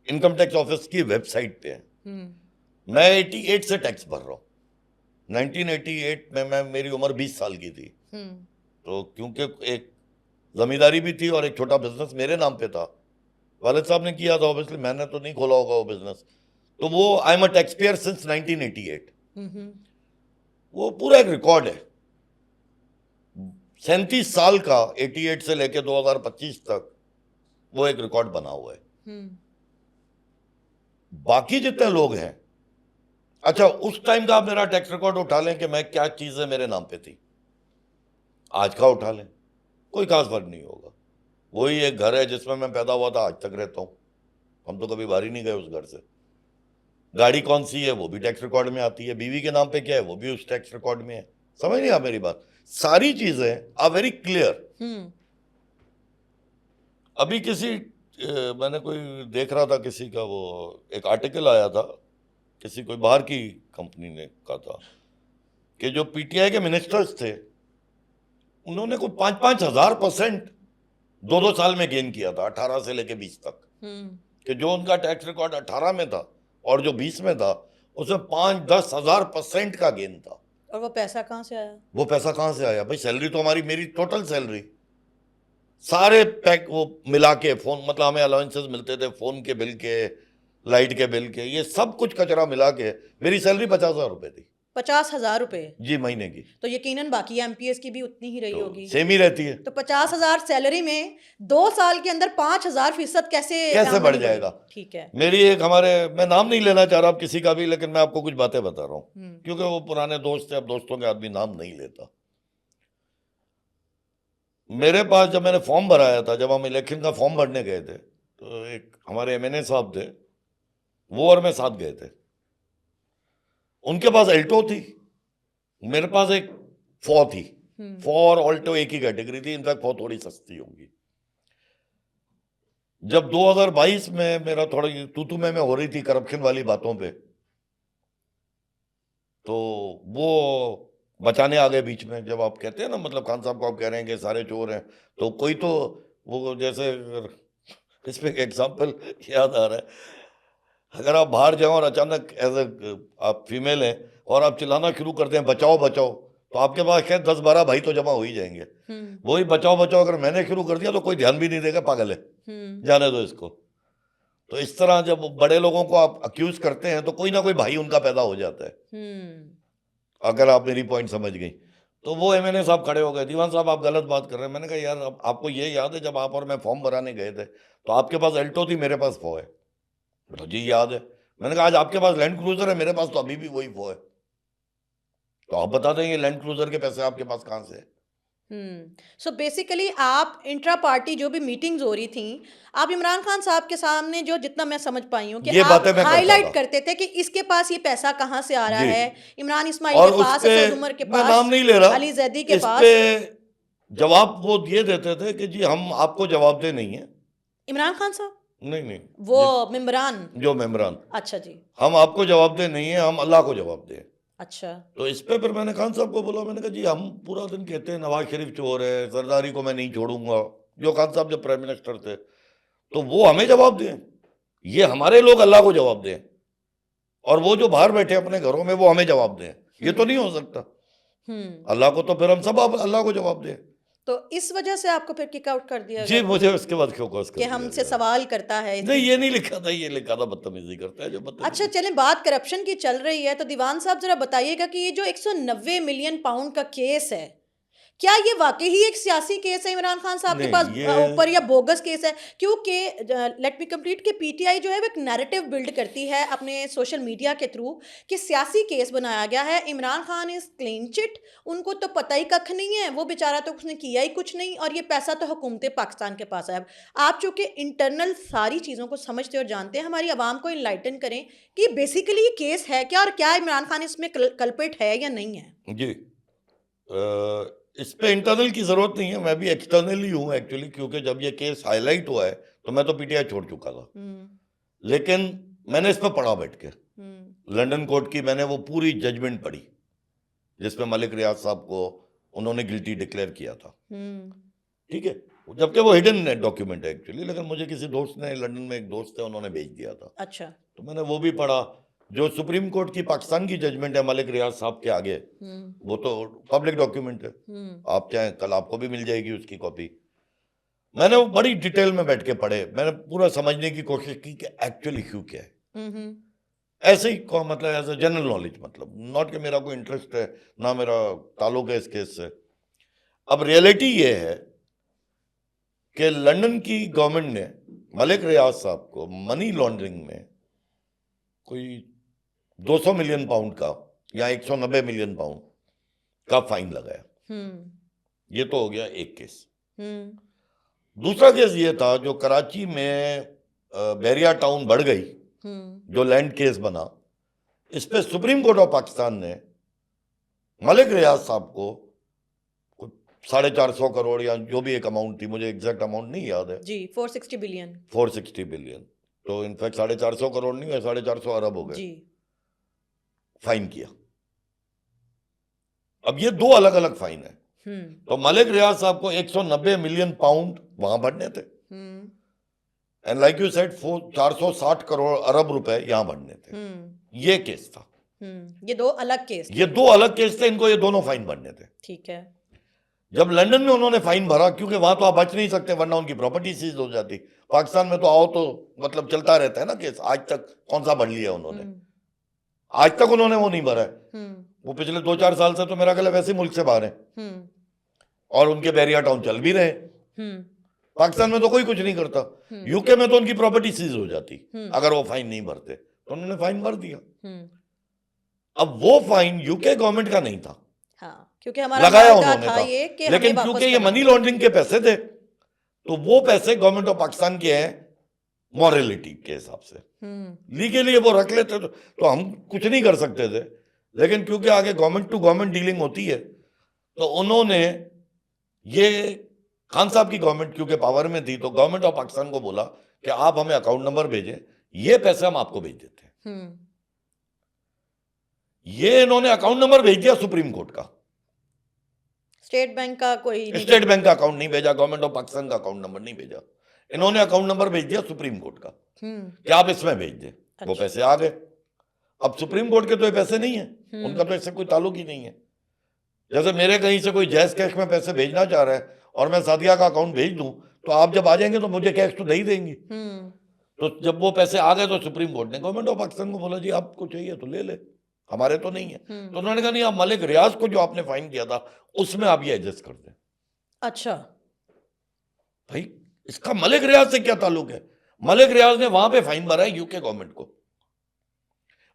Speaker 2: इनकम टैक्स ऑफिस की वेबसाइट पे है। मैं 88 से टैक्स भर रहा हूँ। 1988 में मेरी उम्र 20 साल की थी, तो क्योंकि एक जमींदारी भी थी और एक छोटा बिजनेस मेरे नाम पे था, वालिद साहब ने किया था, ऑब्वियसली मैंने तो नहीं खोला होगा वो बिजनेस, तो वो I am a tax payer since 1988। वो पूरा एक रिकॉर्ड है 37 साल का, 88 से लेके 2025 तक वो एक रिकॉर्ड बना हुआ है। बाकी जितने लोग हैं, अच्छा उस टाइम का आप मेरा टैक्स रिकॉर्ड उठा लें कि मैं क्या चीजें मेरे नाम पे थी, आज का उठा लें, कोई खास फर्क नहीं होगा। वही एक घर है जिसमें मैं पैदा हुआ था, आज तक रहता हूं, हम तो कभी बाहर ही नहीं गए उस घर से। गाड़ी कौन सी है वो भी टैक्स रिकॉर्ड में आती है, बीवी के नाम पे क्या है वो भी उस टैक्स रिकॉर्ड में है। समझ नहीं आ मेरी बात, सारी चीजें आर वेरी क्लियर। अभी मैंने कोई देख रहा था किसी का, वो एक आर्टिकल आया था, किसी कोई बाहर की कंपनी ने कहा था कि जो पीटीआई के मिनिस्टर्स थे उन्होंने कोई 5-5 हज़ार% 2-2 साल में गेन किया था, 18 से लेके 20 तक। कि जो उनका टैक्स रिकॉर्ड 18 में था और जो 20 में था, उसमें 5-10 हज़ार% का गेन था।
Speaker 1: और वो पैसा कहाँ से आया?
Speaker 2: वो पैसा कहाँ से आया भाई? सैलरी तो हमारी, मेरी टोटल सैलरी सारे पैक वो मिला के, फोन मतलब हमें अलाउंसेस मिलते थे, फोन के बिल के, लाइट के बिल के, ये सब कुछ कचरा मिला के मेरी सैलरी 50,000 रुपए थी।
Speaker 1: 50,000 रुपए?
Speaker 2: जी, महीने की।
Speaker 1: तो यकीनन बाकी एमपीएस की भी उतनी ही रही
Speaker 2: तो
Speaker 1: होगी।
Speaker 2: सेम ही रहती है।
Speaker 1: तो 50,000 सैलरी में 2 साल के अंदर 5,000% कैसे
Speaker 2: बढ़ जाएगा?
Speaker 1: ठीक है।
Speaker 2: मेरी एक, मैं नाम नहीं लेना चाह रहा किसी का भी, लेकिन मैं आपको कुछ बातें बता रहा हूँ क्योंकि वो पुराने दोस्त थे, अब दोस्तों के आदमी नाम नहीं लेता। मेरे पास जब मैंने फॉर्म भराया था, जब हम इलेक्शन का फॉर्म भरने गए थे, तो एक हमारे एमएनए साहब थे, वो और मैं साथ गए थे। उनके पास अल्टो थी, मेरे पास एक फॉ थी। फॉ और ऑल्टो एक ही कैटेगरी थी, इनफैक्ट फॉ थोड़ी सस्ती होगी। जब 2022 में मेरा थोड़ी तू में हो रही थी करप्शन वाली बातों पे, तो वो बचाने आ गए बीच में। जब आप कहते हैं ना, मतलब खान साहब को आप कह रहे हैं कि सारे चोर हैं, तो कोई तो वो, जैसे इस पे एग्जाम्पल याद आ रहा है, अगर आप बाहर जाओ और अचानक आप फीमेल हैं और आप चिल्लाना शुरू करते हैं बचाओ बचाओ, तो आपके पास क्या 10-12 भाई तो जमा हो ही जाएंगे। वही बचाओ बचाओ अगर मैंने शुरू कर दिया तो कोई ध्यान भी नहीं देगा, पागल है, जाने दो इसको। तो इस तरह जब बड़े लोगों को आप अक्यूज करते हैं तो कोई ना कोई भाई उनका पैदा हो जाता है। अगर आप मेरी पॉइंट समझ गई। तो वो एमएनए साहब खड़े हो गए, दीवान साहब आप गलत बात कर रहे हैं। मैंने कहा यार, आपको ये याद है जब आप और मैं फॉर्म भराने गए थे तो आपके पास अल्टो थी, मेरे पास फॉ है? तो जी याद है। मैंने कहा आज आपके पास लैंड क्रूजर है, मेरे पास तो अभी भी वही फॉ है। तो आप बता दें ये लैंड क्रूजर के पैसे आपके पास कहाँ से है?
Speaker 1: सो बेसिकली आप इंट्रा पार्टी जो भी मीटिंग्स हो रही थी, आप इमरान खान साहब के सामने, जो जितना मैं समझ पाई हूँ, कि
Speaker 2: ये
Speaker 1: आप
Speaker 2: बातें मैं करता
Speaker 1: हाईलाइट
Speaker 2: था
Speaker 1: करते थे कि इसके पास ये पैसा कहाँ से आ रहा
Speaker 2: जी,
Speaker 1: है, इमरान इस्माइल
Speaker 2: और
Speaker 1: के
Speaker 2: उस
Speaker 1: पास,
Speaker 2: पे
Speaker 1: असद उमर के
Speaker 2: मैं
Speaker 1: पास,
Speaker 2: नाम नहीं ले रहा,
Speaker 1: अली जैदी के
Speaker 2: इस पे
Speaker 1: पास।
Speaker 2: जवाब वो ये देते थे कि जी हम आपको जवाब दे नहीं है।
Speaker 1: इमरान खान साहब,
Speaker 2: नहीं नहीं,
Speaker 1: वो मेम्बरान,
Speaker 2: जो मेम्बरान,
Speaker 1: अच्छा जी,
Speaker 2: हम आपको जवाब दे नहीं है, हम अल्लाह को जवाब दें।
Speaker 1: अच्छा,
Speaker 2: तो इस पे फिर मैंने खान साहब को बोला, मैंने कहा जी हम पूरा दिन कहते हैं नवाज शरीफ चोर है, जरदारी को मैं नहीं छोड़ूंगा, जो खान साहब जब प्राइम मिनिस्टर थे, तो वो हमें जवाब दें, ये हमारे लोग अल्लाह को जवाब दें, और वो जो बाहर बैठे अपने घरों में वो हमें जवाब दें, ये तो नहीं हो सकता। अल्लाह को तो फिर हम सब अल्लाह को जवाब दें।
Speaker 1: तो इस वजह से आपको फिर किक आउट कर दिया
Speaker 2: जी,
Speaker 1: गया
Speaker 2: मुझे उसके बाद क्यों कॉस कर
Speaker 1: कि
Speaker 2: दिया
Speaker 1: हमसे
Speaker 2: गया?
Speaker 1: सवाल करता है
Speaker 2: नहीं, ये नहीं लिखा था, ये लिखा था बदतमीजी करता है, जो
Speaker 1: अच्छा,
Speaker 2: बदतमीजी।
Speaker 1: चलें, बात करप्शन की चल रही है, तो दीवान साहब जरा बताइएगा कि ये जो 190 मिलियन पाउंड का केस है, क्या ये वाकई ही एक सियासी केस है इमरान खान साहब के
Speaker 2: नहीं,
Speaker 1: पास
Speaker 2: ये
Speaker 1: ऊपर, या बोगस केस है? क्योंकि लेट मी कंप्लीट के पीटीआई जो है वो एक नैरेटिव बिल्ड करती है अपने सोशल मीडिया के थ्रू कि सियासी केस बनाया गया है, Imran Khan is clean chit, उनको तो पता ही कख नहीं है, वो बेचारा तो उसने किया ही कुछ नहीं, और ये पैसा तो हुकूमत पाकिस्तान के पास है। अब आप चूंकि इंटरनल सारी चीज़ों को समझते और जानते हैं, हमारी आवाम को इनलाइटन करें कि बेसिकली ये केस है क्या, और क्या इमरान खान इसमें कल्पिट है या नहीं है?
Speaker 2: जी, इस पे इंटरनल की जरूरत नहीं है, मैं भी एक्सटर्नल ही हूँ एक्चुअली, क्योंकि जब ये केस हाईलाइट हुआ है तो मैं तो पीटीआई छोड़ चुका था, लेकिन मैंने इस पे पढ़ा बैठ के, लंदन कोर्ट की मैंने वो पूरी जजमेंट पढ़ी जिसमें मलिक रियाज साहब को उन्होंने गिल्टी डिक्लेयर किया था, ठीक है, जबकि वो हिडन डॉक्यूमेंट है एक्चुअली, लेकिन मुझे किसी दोस्त ने, लंदन में एक दोस्त है, उन्होंने भेज दिया था।
Speaker 1: अच्छा,
Speaker 2: तो मैंने वो भी पढ़ा। जो सुप्रीम कोर्ट की पाकिस्तान की जजमेंट है मलिक रियाज साहब के आगे, वो तो पब्लिक डॉक्यूमेंट है, आप चाहें कल आपको भी मिल जाएगी उसकी कॉपी। मैंने वो बड़ी डिटेल में बैठ के पढ़े, मैंने पूरा समझने की कोशिश की कि एक्चुअली इशू क्या है, ऐसे ही मतलब एज ए जनरल नॉलेज, मतलब नॉट कि मेरा कोई इंटरेस्ट है, ना मेरा ताल्लुक है इस केस से। अब रियलिटी ये है कि लंदन की गवर्नमेंट ने मलिक रियाज साहब को मनी लॉन्ड्रिंग में कोई 200 मिलियन पाउंड का या 190 मिलियन पाउंड का फाइन लगाया। ये तो हो गया एक केस। दूसरा केस ये था जो कराची में बैरिया टाउन बढ़ गई, जो लैंड केस बना, इस पे सुप्रीम कोर्ट ऑफ पाकिस्तान ने मलिक रियाज साहब को 450 करोड़ या जो भी एक अमाउंट थी, मुझे एग्जैक्ट अमाउंट नहीं याद है
Speaker 1: जी, 460 बिलियन,
Speaker 2: 460 बिलियन, तो इनफैक्ट 450 करोड़ नहीं है, 450 अरब हो गए, फाइन किया। अब ये दो अलग अलग फाइन है। तो मलिक रियाज साहब को 190 मिलियन पाउंड वहां भरने थे, and like you said 460 crore अरब रुपए यहां भरने थे। ये केस था।
Speaker 1: ये दो अलग केस,
Speaker 2: ये दो अलग केस थे, इनको ये दोनों फाइन भरने थे।
Speaker 1: ठीक है।
Speaker 2: जब लंदन में उन्होंने फाइन भरा, क्योंकि वहां तो आप बच नहीं सकते वरना उनकी प्रॉपर्टी सीज हो जाती, पाकिस्तान में तो आओ तो मतलब चलता रहता है ना केस, आज तक कौन सा भर लिया उन्होंने, आज तक उन्होंने वो नहीं भरा है, वो पिछले 2-4 साल से तो मेरा ख्याल वैसे मुल्क से बाहर है, और उनके बैरिया टाउन चल भी रहे। पाकिस्तान में तो कोई कुछ नहीं करता, यूके में तो उनकी प्रॉपर्टी सीज हो जाती अगर वो फाइन नहीं भरते, तो उन्होंने फाइन भर दिया। अब वो फाइन यूके गवर्नमेंट का नहीं था,
Speaker 1: हाँ, क्योंकि हमारा
Speaker 2: लगाया उन्होंने
Speaker 1: था ये कि
Speaker 2: लेकिन क्योंकि ये मनी लॉन्ड्रिंग के पैसे थे, तो वो पैसे गवर्नमेंट ऑफ पाकिस्तान के हैं मॉरलिटी के हिसाब से, लीगली वो रख लेते तो हम कुछ नहीं कर सकते थे, लेकिन क्योंकि आगे गवर्नमेंट टू गवर्नमेंट डीलिंग होती है, तो उन्होंने ये खान साहब की गवर्नमेंट क्योंकि पावर में थी, तो गवर्नमेंट ऑफ पाकिस्तान को बोला कि आप हमें अकाउंट नंबर भेजें, ये पैसे हम आपको भेज देते हैं। ये इन्होंने अकाउंट नंबर भेज दिया सुप्रीम कोर्ट का,
Speaker 1: स्टेट बैंक का कोई नहीं,
Speaker 2: स्टेट बैंक का अकाउंट नहीं भेजा, गवर्नमेंट ऑफ पाकिस्तान का अकाउंट नंबर नहीं भेजा, इन्होंने अकाउंट नंबर भेज दिया सुप्रीम कोर्ट का कि आप इसमें भेज दें। वो पैसे आ गए। अब सुप्रीम कोर्ट के तो ये पैसे नहीं है, उनका तो इससे कोई ताल्लुक ही नहीं है। जैसे मेरे कहीं से कोई जैस कैश में पैसे भेजना चाह रहा है और मैं सादिया का अकाउंट भेज दूं, तो आप जब आ जाएंगे तो मुझे कैश तो नहीं देंगी। तो जब वो पैसे आ गए तो सुप्रीम कोर्ट ने गवर्नमेंट ऑफ पाकिस्तान को बोला जी आपको चाहिए तो ले ले, हमारे तो नहीं है। तो उन्होंने कहा नहीं, आप मलिक रियाज को जो आपने फाइन किया था उसमें आप ये एडजस्ट कर दें।
Speaker 1: अच्छा
Speaker 2: भाई, इसका मलिक रियाज से क्या ताल्लुक है? मलिक रियाज ने वहां पे फाइन भरा है यूके गवर्नमेंट को।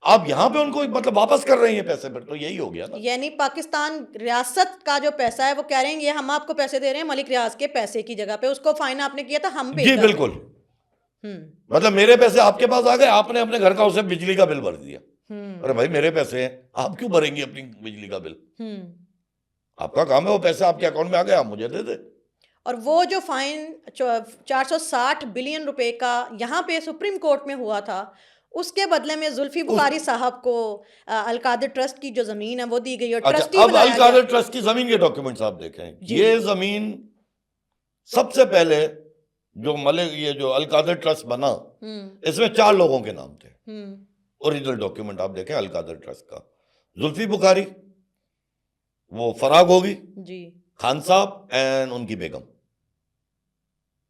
Speaker 2: आप यहाँ पे उनको मतलब वापस कर रहे हैं पैसे, फिर तो यही हो गया ना।
Speaker 1: यानी पाकिस्तान रियासत का जो पैसा है वो कह रहे हैं ये हम आपको पैसे दे रहे हैं मलिक रियाज के पैसे की जगह पे, उसको फाइन आपने किया था हम पे
Speaker 2: जी
Speaker 1: कर रहे
Speaker 2: बिल्कुल।
Speaker 1: हैं।
Speaker 2: मतलब मेरे पैसे आपके पास आ गए, आपने अपने घर का उसे बिजली का बिल भर दिया। अरे भाई मेरे पैसे हैं, आप क्यों भरेंगे अपनी बिजली का बिल? आपका काम है, वो पैसे आपके अकाउंट में आ गए, आप मुझे दे दे।
Speaker 1: और वो जो फाइन 460 बिलियन रुपए का यहाँ पे सुप्रीम कोर्ट में हुआ था, उसके बदले में जुल्फी बुखारी साहब को अलकादर ट्रस्ट की जो जमीन है वो दी गई और
Speaker 2: अच्छा,
Speaker 1: ट्रस्टी
Speaker 2: अब
Speaker 1: बनाया गया।
Speaker 2: अलकादर ट्रस्ट की जमीन के डॉक्यूमेंट्स आप देखें, ये जमीन सबसे पहले जो ये जो अलकादर ट्रस्ट बना, इसमें 4 लोगों के नाम थे। ओरिजिनल डॉक्यूमेंट आप देखें अलकादर ट्रस्ट का, जुल्फी बुखारी, वो फराग होगी
Speaker 1: जी,
Speaker 2: खान साहब एंड उनकी बेगम,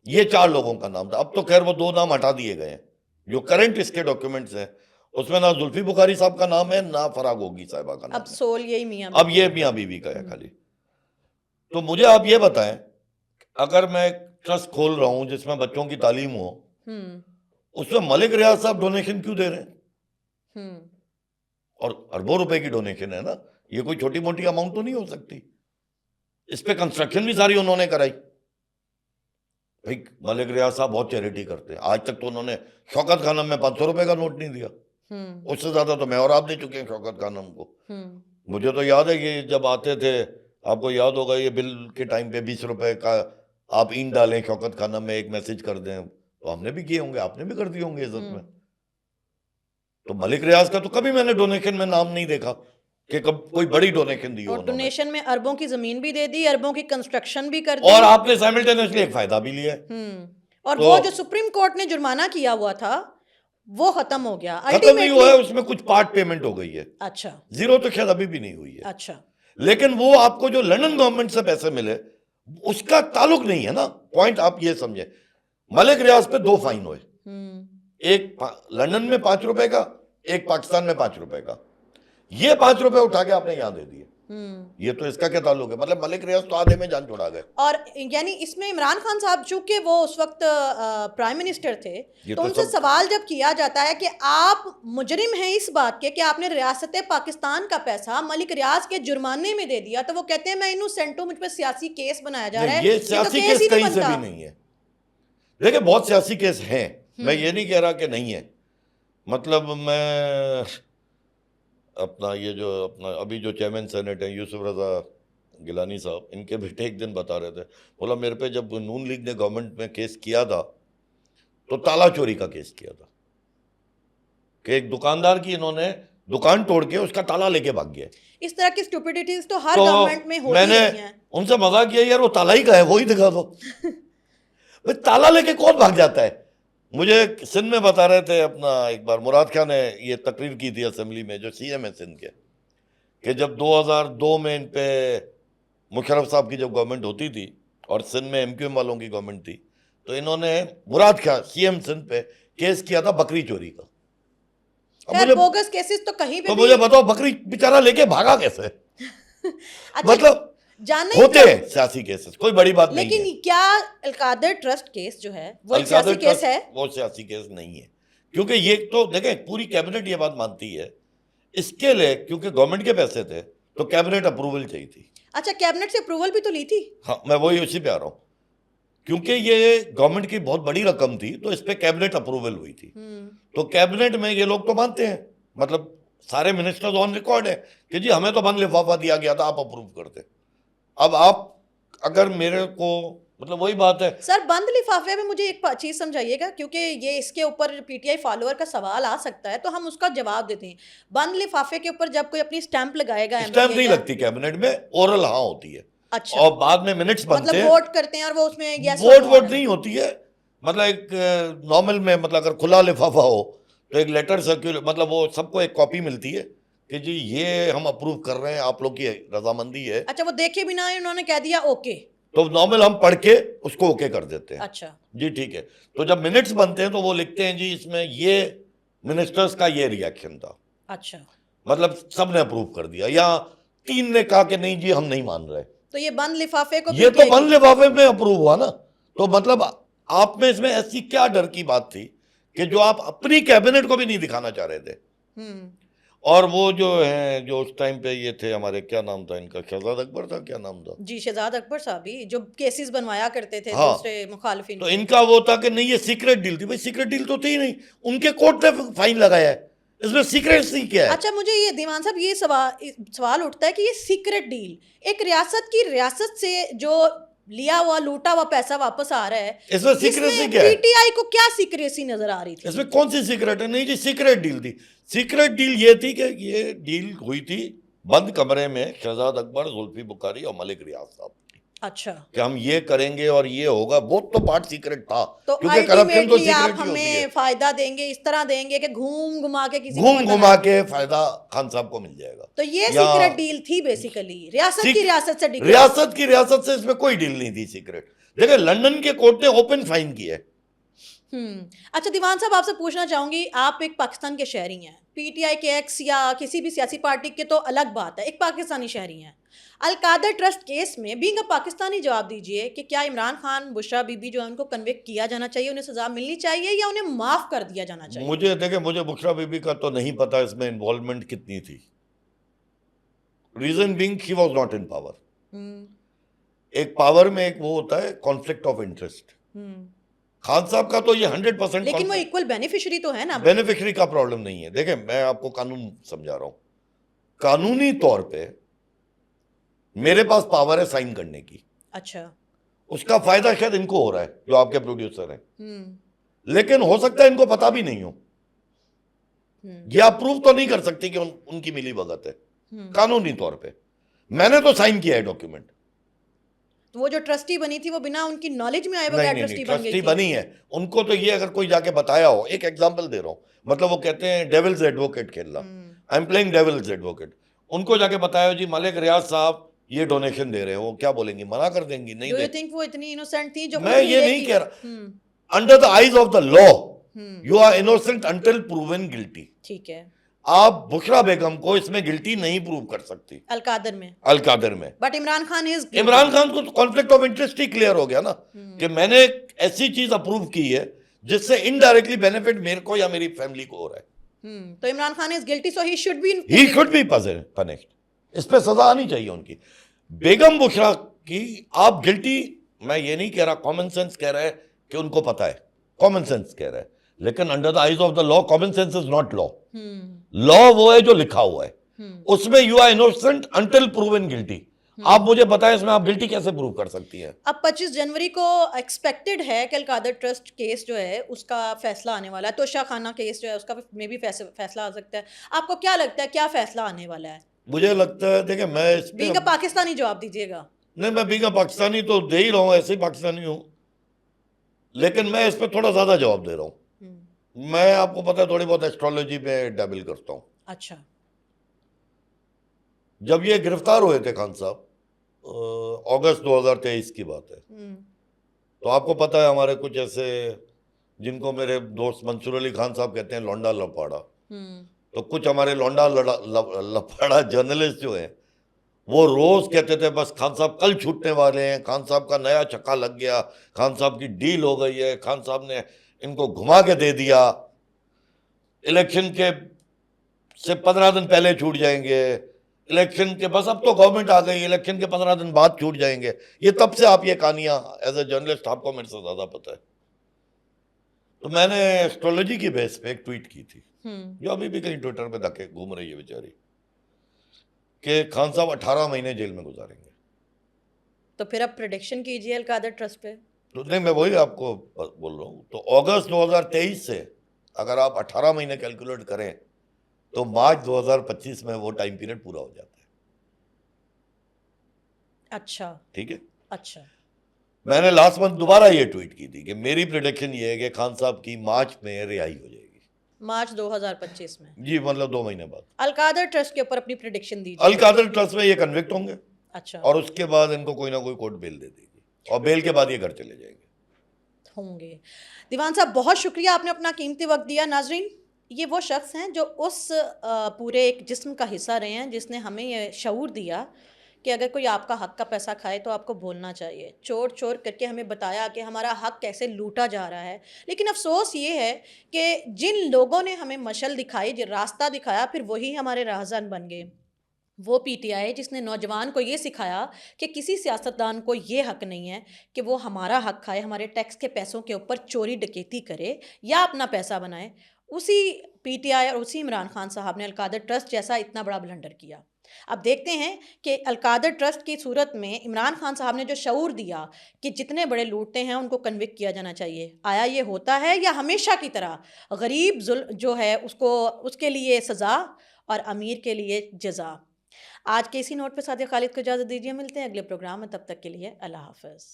Speaker 2: ये 4 लोगों का नाम था। अब तो खैर वो 2 नाम हटा दिए गए हैं। जो करंट इसके डॉक्यूमेंट्स हैं उसमें ना जुल्फी बुखारी साहब का नाम है ना फराग होगी साहिबा का नाम
Speaker 1: अब सोल यही मियां
Speaker 2: अब ये मियां बीवी का है खाली। तो मुझे आप ये बताएं, अगर मैं ट्रस्ट खोल रहा हूं जिसमें बच्चों की तालीम हो, उसमें मलिक रियाज साहब डोनेशन क्यों दे रहे हैं? और अरबों रुपए की डोनेशन है ना, ये कोई छोटी मोटी अमाउंट तो नहीं हो सकती। इस पे कंस्ट्रक्शन भी सारी उन्होंने कराई। भाई मलिक रियाज साहब बहुत चैरिटी करते हैं, आज तक तो उन्होंने शौकत खानम में 500 रुपए का नोट नहीं दिया। उससे ज्यादा तो मैं और आप दे चुके हैं शौकत खानम को। मुझे तो याद है कि जब आते थे, आपको याद होगा ये बिल के टाइम पे 20 रुपए का आप ईंट डालें शौकत खानम में, एक मैसेज कर दें, तो हमने भी किए होंगे, आपने भी कर दिए होंगे इज्जत में। तो मलिक रियाज का तो कभी मैंने डोनेशन में नाम नहीं देखा कि कब कोई बड़ी डोनेशन दी हो।
Speaker 1: और डोनेशन में अरबों की जमीन भी दे दी, अरबों की कंस्ट्रक्शन भी कर दी,
Speaker 2: और आपने साइमल्टेनियसली एक फायदा भी लिया।
Speaker 1: और वो जो सुप्रीम कोर्ट ने जुर्माना किया हुआ था वो खत्म हो गया,
Speaker 2: खत्म नहीं हुआ है, उसमें कुछ पार्ट पेमेंट हो गई है।
Speaker 1: अच्छा,
Speaker 2: 0 तो शायद अभी भी नहीं हुई है।
Speaker 1: अच्छा,
Speaker 2: लेकिन वो आपको जो लंदन गवर्नमेंट से पैसे मिले उसका ताल्लुक नहीं है ना। पॉइंट आप ये समझे, मलिक रियाज पे 2 फाइन हुए, एक लंदन में 5 रुपए का, एक पाकिस्तान में 5 रुपए का। ये 5 रुपए उठा के आपने यहां दे दिए, ये तो इसका क्या ताल्लुक है? मतलब मलिक रियाज तो आधे में जान छुड़ा गए।
Speaker 1: और यानी इसमें इमरान खान साहब चूंकि वो उस वक्त प्राइम मिनिस्टर थे, तो उनसे सवाल जब किया जाता है कि आप मुजरिम हैं इस बात के कि आपने रियासत पाकिस्तान का पैसा मलिक रियाज के जुर्माने में दे दिया, तो वो कहते हैं मैं इनोसेंट हूं, मुझ पर सियासी केस बनाया जा रहा है।
Speaker 2: ये सियासी
Speaker 1: तो
Speaker 2: केस कहीं से भी नहीं है। देखिए बहुत सियासी केस हैं, मैं ये नहीं कह रहा कि नहीं है। मतलब मैं अपना ये जो अपना अभी जो चेयरमैन सेनेट है यूसुफ रजा गिलानी साहब, इनके बेटे एक दिन बता रहे थे, बोला मेरे पे जब नून लीग ने गवर्नमेंट में केस किया था तो ताला चोरी का केस किया था कि एक दुकानदार की इन्होंने दुकान तोड़ के उसका ताला लेके भाग गया।
Speaker 1: इस तरह की स्टुपिडिटीज तो हर गवर्नमेंट में होती
Speaker 2: मैंने
Speaker 1: हैं।
Speaker 2: उनसे मजाक किया, यार वो ताला ही का है, वो ही दिखा दो। भाई ताला लेके कौन भाग जाता है? मुझे सिंध में बता रहे थे, अपना एक बार मुराद खान ने ये तकरीर की थी असेंबली में, जो सीएम है सिंध के, कि जब 2002 में इन पे मुशर्रफ साहब की जब गवर्नमेंट होती थी और सिंध में एमक्यूएम वालों की गवर्नमेंट थी, तो इन्होंने मुराद खान सीएम सिंध पे केस किया था बकरी चोरी का।
Speaker 1: मुझे बोगस केसेस तो कहीं पे
Speaker 2: तो मुझे बताओ बकरी बेचारा लेके भागा कैसे?
Speaker 1: अच्छा,
Speaker 2: मतलब होते हैं सियासी केसेस, कोई बड़ी बात नहीं है।
Speaker 1: लेकिन क्या अलकादर ट्रस्ट केस जो है वो एक सियासी केस है?
Speaker 2: वो सियासी केस नहीं है, क्योंकि ये तो देखें पूरी कैबिनेट ये बात मानती है। इसके लिए क्योंकि गवर्नमेंट के पैसे थे तो कैबिनेट अप्रूवल चाहिए थी।
Speaker 1: अच्छा, कैबिनेट से अप्रूवल भी तो ली थी?
Speaker 2: हाँ, मैं वही उसी पे आ रहा हूँ, क्योंकि ये गवर्नमेंट की बहुत बड़ी रकम थी तो इस पे कैबिनेट अप्रूवल हुई थी। तो कैबिनेट में ये लोग तो मानते हैं, मतलब सारे मिनिस्टर्स ऑन रिकॉर्ड है कि जी हमें तो बंद लिफाफा दिया गया था, आप अप्रूव करते। अब आप अगर मेरे को, मतलब वही बात है
Speaker 1: सर, बंद लिफाफे में मुझे एक चीज समझाइएगा, क्योंकि ये इसके ऊपर पीटीआई फॉलोअर का सवाल आ सकता है तो हम उसका जवाब देते हैं। बंद लिफाफे के ऊपर जब कोई अपनी स्टैंप लगाएगा,
Speaker 2: स्टैंप नहीं लगती कैबिनेट में, ओरल हाँ होती है।
Speaker 1: अच्छा,
Speaker 2: और बाद में मिनट्स बनते हैं,
Speaker 1: मतलब वोट करते हैं और वो उसमें
Speaker 2: वोट नहीं होती है। मतलब एक नॉर्मल में, मतलब अगर खुला लिफाफा हो तो एक लेटर सर्क्यूलेट, मतलब वो सबको एक कॉपी मिलती है कि जी ये हम अप्रूव कर रहे हैं, आप लोग की रजामंदी है।
Speaker 1: अच्छा, वो देखे बिना उन्होंने कह दिया ओके,
Speaker 2: तो नॉर्मल हम पढ़ के उसको ओके कर देते हैं।
Speaker 1: अच्छा
Speaker 2: जी ठीक है। तो जब मिनट्स बनते हैं तो वो लिखते हैं जी इसमें ये मिनिस्टर्स का ये रिएक्शन था।
Speaker 1: अच्छा,
Speaker 2: मतलब सबने अप्रूव कर दिया या 3 ने कहा कि नहीं जी हम नहीं मान रहे।
Speaker 1: तो ये बंद लिफाफे को,
Speaker 2: ये तो बंद लिफाफे में अप्रूव हुआ ना। तो मतलब आप में इसमें ऐसी क्या डर की बात थी कि जो आप अपनी कैबिनेट को भी नहीं दिखाना चाह रहे थे? और वो जो है जो उस टाइम पे ये थे हमारे, क्या नाम था इनका, शहजाद अकबर था, क्या नाम था?
Speaker 1: जी, शहजाद अकबर साहब ही जो केसेस बनवाया करते थे
Speaker 2: हाँ,
Speaker 1: दूसरे मुखालिफिन
Speaker 2: तो
Speaker 1: के।
Speaker 2: इनका वो था कि नहीं ये सीक्रेट डील थी। भाई सीक्रेट डील तो थी ही नहीं, उनके कोर्ट ने फाइन लगाया है, इसमें सीक्रेसी क्या है?
Speaker 1: अच्छा, मुझे ये दीवान साहब ये सवाल उठता है कि ये सीक्रेट डील एक रियासत से जो लिया हुआ लूटा हुआ पैसा वापस आ रहा है,
Speaker 2: इसमें सीक्रेसी क्या है?
Speaker 1: पीटीआई को क्या सीक्रेसी नजर आ रही थी?
Speaker 2: इसमें कौन सी सीक्रेट है? नहीं जी, सीक्रेट डील थी। सीक्रेट डील ये थी कि ये डील हुई थी बंद कमरे में शहजाद अकबर, जुल्फी बुखारी और मलिक रियाज साहब की,
Speaker 1: अच्छा,
Speaker 2: कि हम ये करेंगे और ये होगा। वो तो पार्ट सीक्रेट था,
Speaker 1: तो
Speaker 2: क्योंकि करप्शन तो
Speaker 1: अल्टीमेटली आप
Speaker 2: सीक्रेट ही होती है।
Speaker 1: हमें फायदा देंगे, इस तरह देंगे कि घूम घुमा के किसी को
Speaker 2: घूम
Speaker 1: पता
Speaker 2: घुमा
Speaker 1: ना।
Speaker 2: के फायदा खान साहब को मिल जाएगा।
Speaker 1: तो ये
Speaker 2: या
Speaker 1: सीक्रेट डील थी बेसिकली, रियासत से डील।
Speaker 2: रियासत से इसमें कोई डील नहीं थी सीक्रेट। देखिए लंदन के कोर्ट ने ओपन फाइन किया है।
Speaker 1: अच्छा दीवान साहब, आपसे पूछना चाहूंगी, आप एक पाकिस्तान के शहरी हैं, पीटीआई के एक्स या किसी भी सियासी पार्टी के तो अलग बात है, एक पाकिस्तानी शहरी हैं। अलकादर ट्रस्ट केस में बीइंग अ पाकिस्तानी जवाब दीजिए कि क्या इमरान खान, बुशरा बीबी जो है उनको कन्विक्ट किया जाना चाहिए, उन्हें सजा मिलनी चाहिए या उन्हें माफ कर दिया जाना चाहिए?
Speaker 2: मुझे बुशरा बीबी का तो नहीं पता इसमें इन्वॉल्वमेंट कितनी थी। Reason being she was not in power. एक पावर में एक वो होता है कॉन्फ्लिक्ट ऑफ इंटरेस्ट। खान साहब का तो ये 100%।
Speaker 1: लेकिन वो इक्वल बेनिफिशियरी तो है ना।
Speaker 2: बेनिफिशियरी का प्रॉब्लम नहीं है। देखिए मैं आपको कानून समझा रहा हूं। कानूनी तौर पे मेरे पास पावर है साइन करने की।
Speaker 1: अच्छा,
Speaker 2: उसका फायदा शायद इनको हो रहा है जो आपके प्रोड्यूसर हैं, लेकिन हो सकता है इनको पता भी नहीं हो। ये आप प्रूव तो नहीं कर सकती कि उनकी मिली भगत है कानूनी तौर पे। मैंने तो साइन किया है डॉक्यूमेंट।
Speaker 1: तो वो जो ट्रस्टी बनी थी वो बिना उनकी नॉलेज में आए बगैर ट्रस्टी बन गई
Speaker 2: ट्रस्टी
Speaker 1: थी?
Speaker 2: बनी है। उनको तो ये अगर कोई जाके बताया हो, एक एग्जांपल दे रहा हूं, मतलब वो कहते हैं डेविल्स एडवोकेट खेलना, I am playing devil's advocate. उनको जाके बताया हो जी मलिक रियाज साहब ये डोनेशन दे रहे हो, क्या बोलेंगी? मना कर देंगी। नहीं
Speaker 1: डू यू
Speaker 2: दे।
Speaker 1: थिंक वो इतनी इनोसेंट थी जो
Speaker 2: मैं
Speaker 1: खुद ही
Speaker 2: ये नहीं
Speaker 1: लेके-
Speaker 2: कह रहा। Under the eyes of the law you are innocent until proven guilty.
Speaker 1: ठीक है,
Speaker 2: आप बुशरा बेगम को इसमें गिल्टी नहीं प्रूव कर सकती अलकादर में।
Speaker 1: बट इमरान खान
Speaker 2: को तो conflict of interest he clear हो गया ना, कि मैंने एक ऐसी चीज अप्रूव की है जिससे इनडायरेक्टली बेनिफिट मेरे को या मेरी फैमिली को हो रहा है।
Speaker 1: तो Imran Khan is guilty, so he should be
Speaker 2: punished. इस पे सजा आनी चाहिए उनकी। बेगम बुशरा की आप गिल्टी, मैं ये नहीं कह रहा, कॉमन सेंस कह रहा है कि उनको पता है, कॉमन सेंस कह रहा है, लेकिन under the eyes of the law common sense is not law. Law वो है जो लिखा हुआ है, उसमें you are innocent until proven guilty. आप मुझे बताएं इसमें आप गिल्टी कैसे प्रूव कर सकती है?
Speaker 1: अब 25 जनवरी को एक्सपेक्टेड है कि अलकादर ट्रस्ट केस जो है उसका फैसला आने वाला है, तोशा खाना केस जो है उसका में भी फैसला आ सकता है। आपको क्या लगता है क्या फैसला आने वाला है?
Speaker 2: मुझे लगता है, देखिए मैं इस पे
Speaker 1: बीइंग अ पाकिस्तानी जवाब दीजिएगा।
Speaker 2: नहीं, मैं बीइंग अ पाकिस्तानी तो दे ही रहा हूं, ऐसे ही पाकिस्तानी हूं, लेकिन मैं इस पे थोड़ा ज्यादा जवाब दे रहा हूं। मैं आपको पता है थोड़ी बहुत एस्ट्रोलॉजी पे डैबल करता हूं।
Speaker 1: अच्छा,
Speaker 2: जब ये गिरफ्तार हुए थे खान साहब, अगस्त 2023 की बात है, तो आपको पता है हमारे कुछ ऐसे जिनको मेरे दोस्त मंसूर अली खान साहब कहते हैं लौंडा लपाड़ा, तो कुछ हमारे लौंडा लपाड़ा जर्नलिस्ट जो हैं वो रोज कहते थे बस खान साहब कल छूटने वाले हैं, खान साहब का नया छक्का लग गया, खान साहब की डील हो गई है, खान साहब ने इनको घुमा के दे दिया, इलेक्शन के से 15 दिन पहले छूट जाएंगे, इलेक्शन के बस अब तो गवर्नमेंट आ गई, इलेक्शन के 15 दिन बाद छूट जाएंगे। ये तब से आप ये कहानियां एज ए जर्नलिस्ट आपको मेरे से ज्यादा पता है। तो मैंने एस्ट्रोलॉजी की बेस पे एक ट्वीट की थी, जो अभी भी कहीं ट्विटर पे धक्के घूम रही है बेचारी, कि खान साहब 18 महीने जेल में गुजारेंगे।
Speaker 1: तो फिर अब प्रेडिक्शन कीजिए अलकादर ट्रस्ट पे।
Speaker 2: तो नहीं, मैं वही आपको बोल रहा हूँ। तो अगस्त 2023 से अगर आप 18 महीने कैलकुलेट करें तो मार्च 2025 में वो टाइम पीरियड पूरा हो जाता है।
Speaker 1: अच्छा,
Speaker 2: ठीक है।
Speaker 1: अच्छा,
Speaker 2: मैंने लास्ट मंथ दोबारा ये ट्वीट की थी कि मेरी प्रेडिक्शन ये है कि खान साहब की मार्च में रिहाई हो जाएगी।
Speaker 1: मार्च 2025 में?
Speaker 2: जी, मतलब 2 महीने बाद।
Speaker 1: अलकादर ट्रस्ट के ऊपर अपनी प्रेडिक्शन दीजिए।
Speaker 2: अलकादर ट्रस्ट में ये कन्विक्ट होंगे।
Speaker 1: अच्छा,
Speaker 2: और उसके बाद इनको कोई ना कोई कोर्ट बेल दे देगी और बेल के बाद ये घर चले जाएंगे।
Speaker 1: होंगे। दीवान साहब बहुत शुक्रिया, आपने अपना कीमती वक्त दिया। नाजरीन, ये वो शख्स हैं जो उस पूरे एक जिस्म का हिस्सा रहे हैं जिसने हमें ये शऊर दिया कि अगर कोई आपका हक का पैसा खाए तो आपको बोलना चाहिए। चोर चोर करके हमें बताया कि हमारा हक कैसे लूटा जा रहा है। लेकिन अफ़सोस ये है कि जिन लोगों ने हमें मशाल दिखाई, जो रास्ता दिखाया, फिर वही हमारे राहज़न बन गए। वो पीटीआई जिसने नौजवान को ये सिखाया कि किसी सियासतदान को ये हक नहीं है कि वो हमारा हक खाए, हमारे टैक्स के पैसों के ऊपर चोरी डकैती करे या अपना पैसा बनाए। उसी पीटीआई और उसी इमरान खान साहब ने अलकादर ट्रस्ट जैसा इतना बड़ा ब्लंडर किया। अब देखते हैं कि अलकादर ट्रस्ट की सूरत में इमरान खान साहब ने जो शऊर दिया कि जितने बड़े लूटते हैं उनको कन्विक्ट किया जाना चाहिए, आया ये होता है या हमेशा की तरह गरीब जो है उसको उसके लिए सज़ा और अमीर के लिए जज़ा। आज के इसी नोट पे सादिया खालिद को इजाज़त दीजिए, मिलते हैं अगले प्रोग्राम में, तब तक के लिए अल्लाह हाफ़िज़।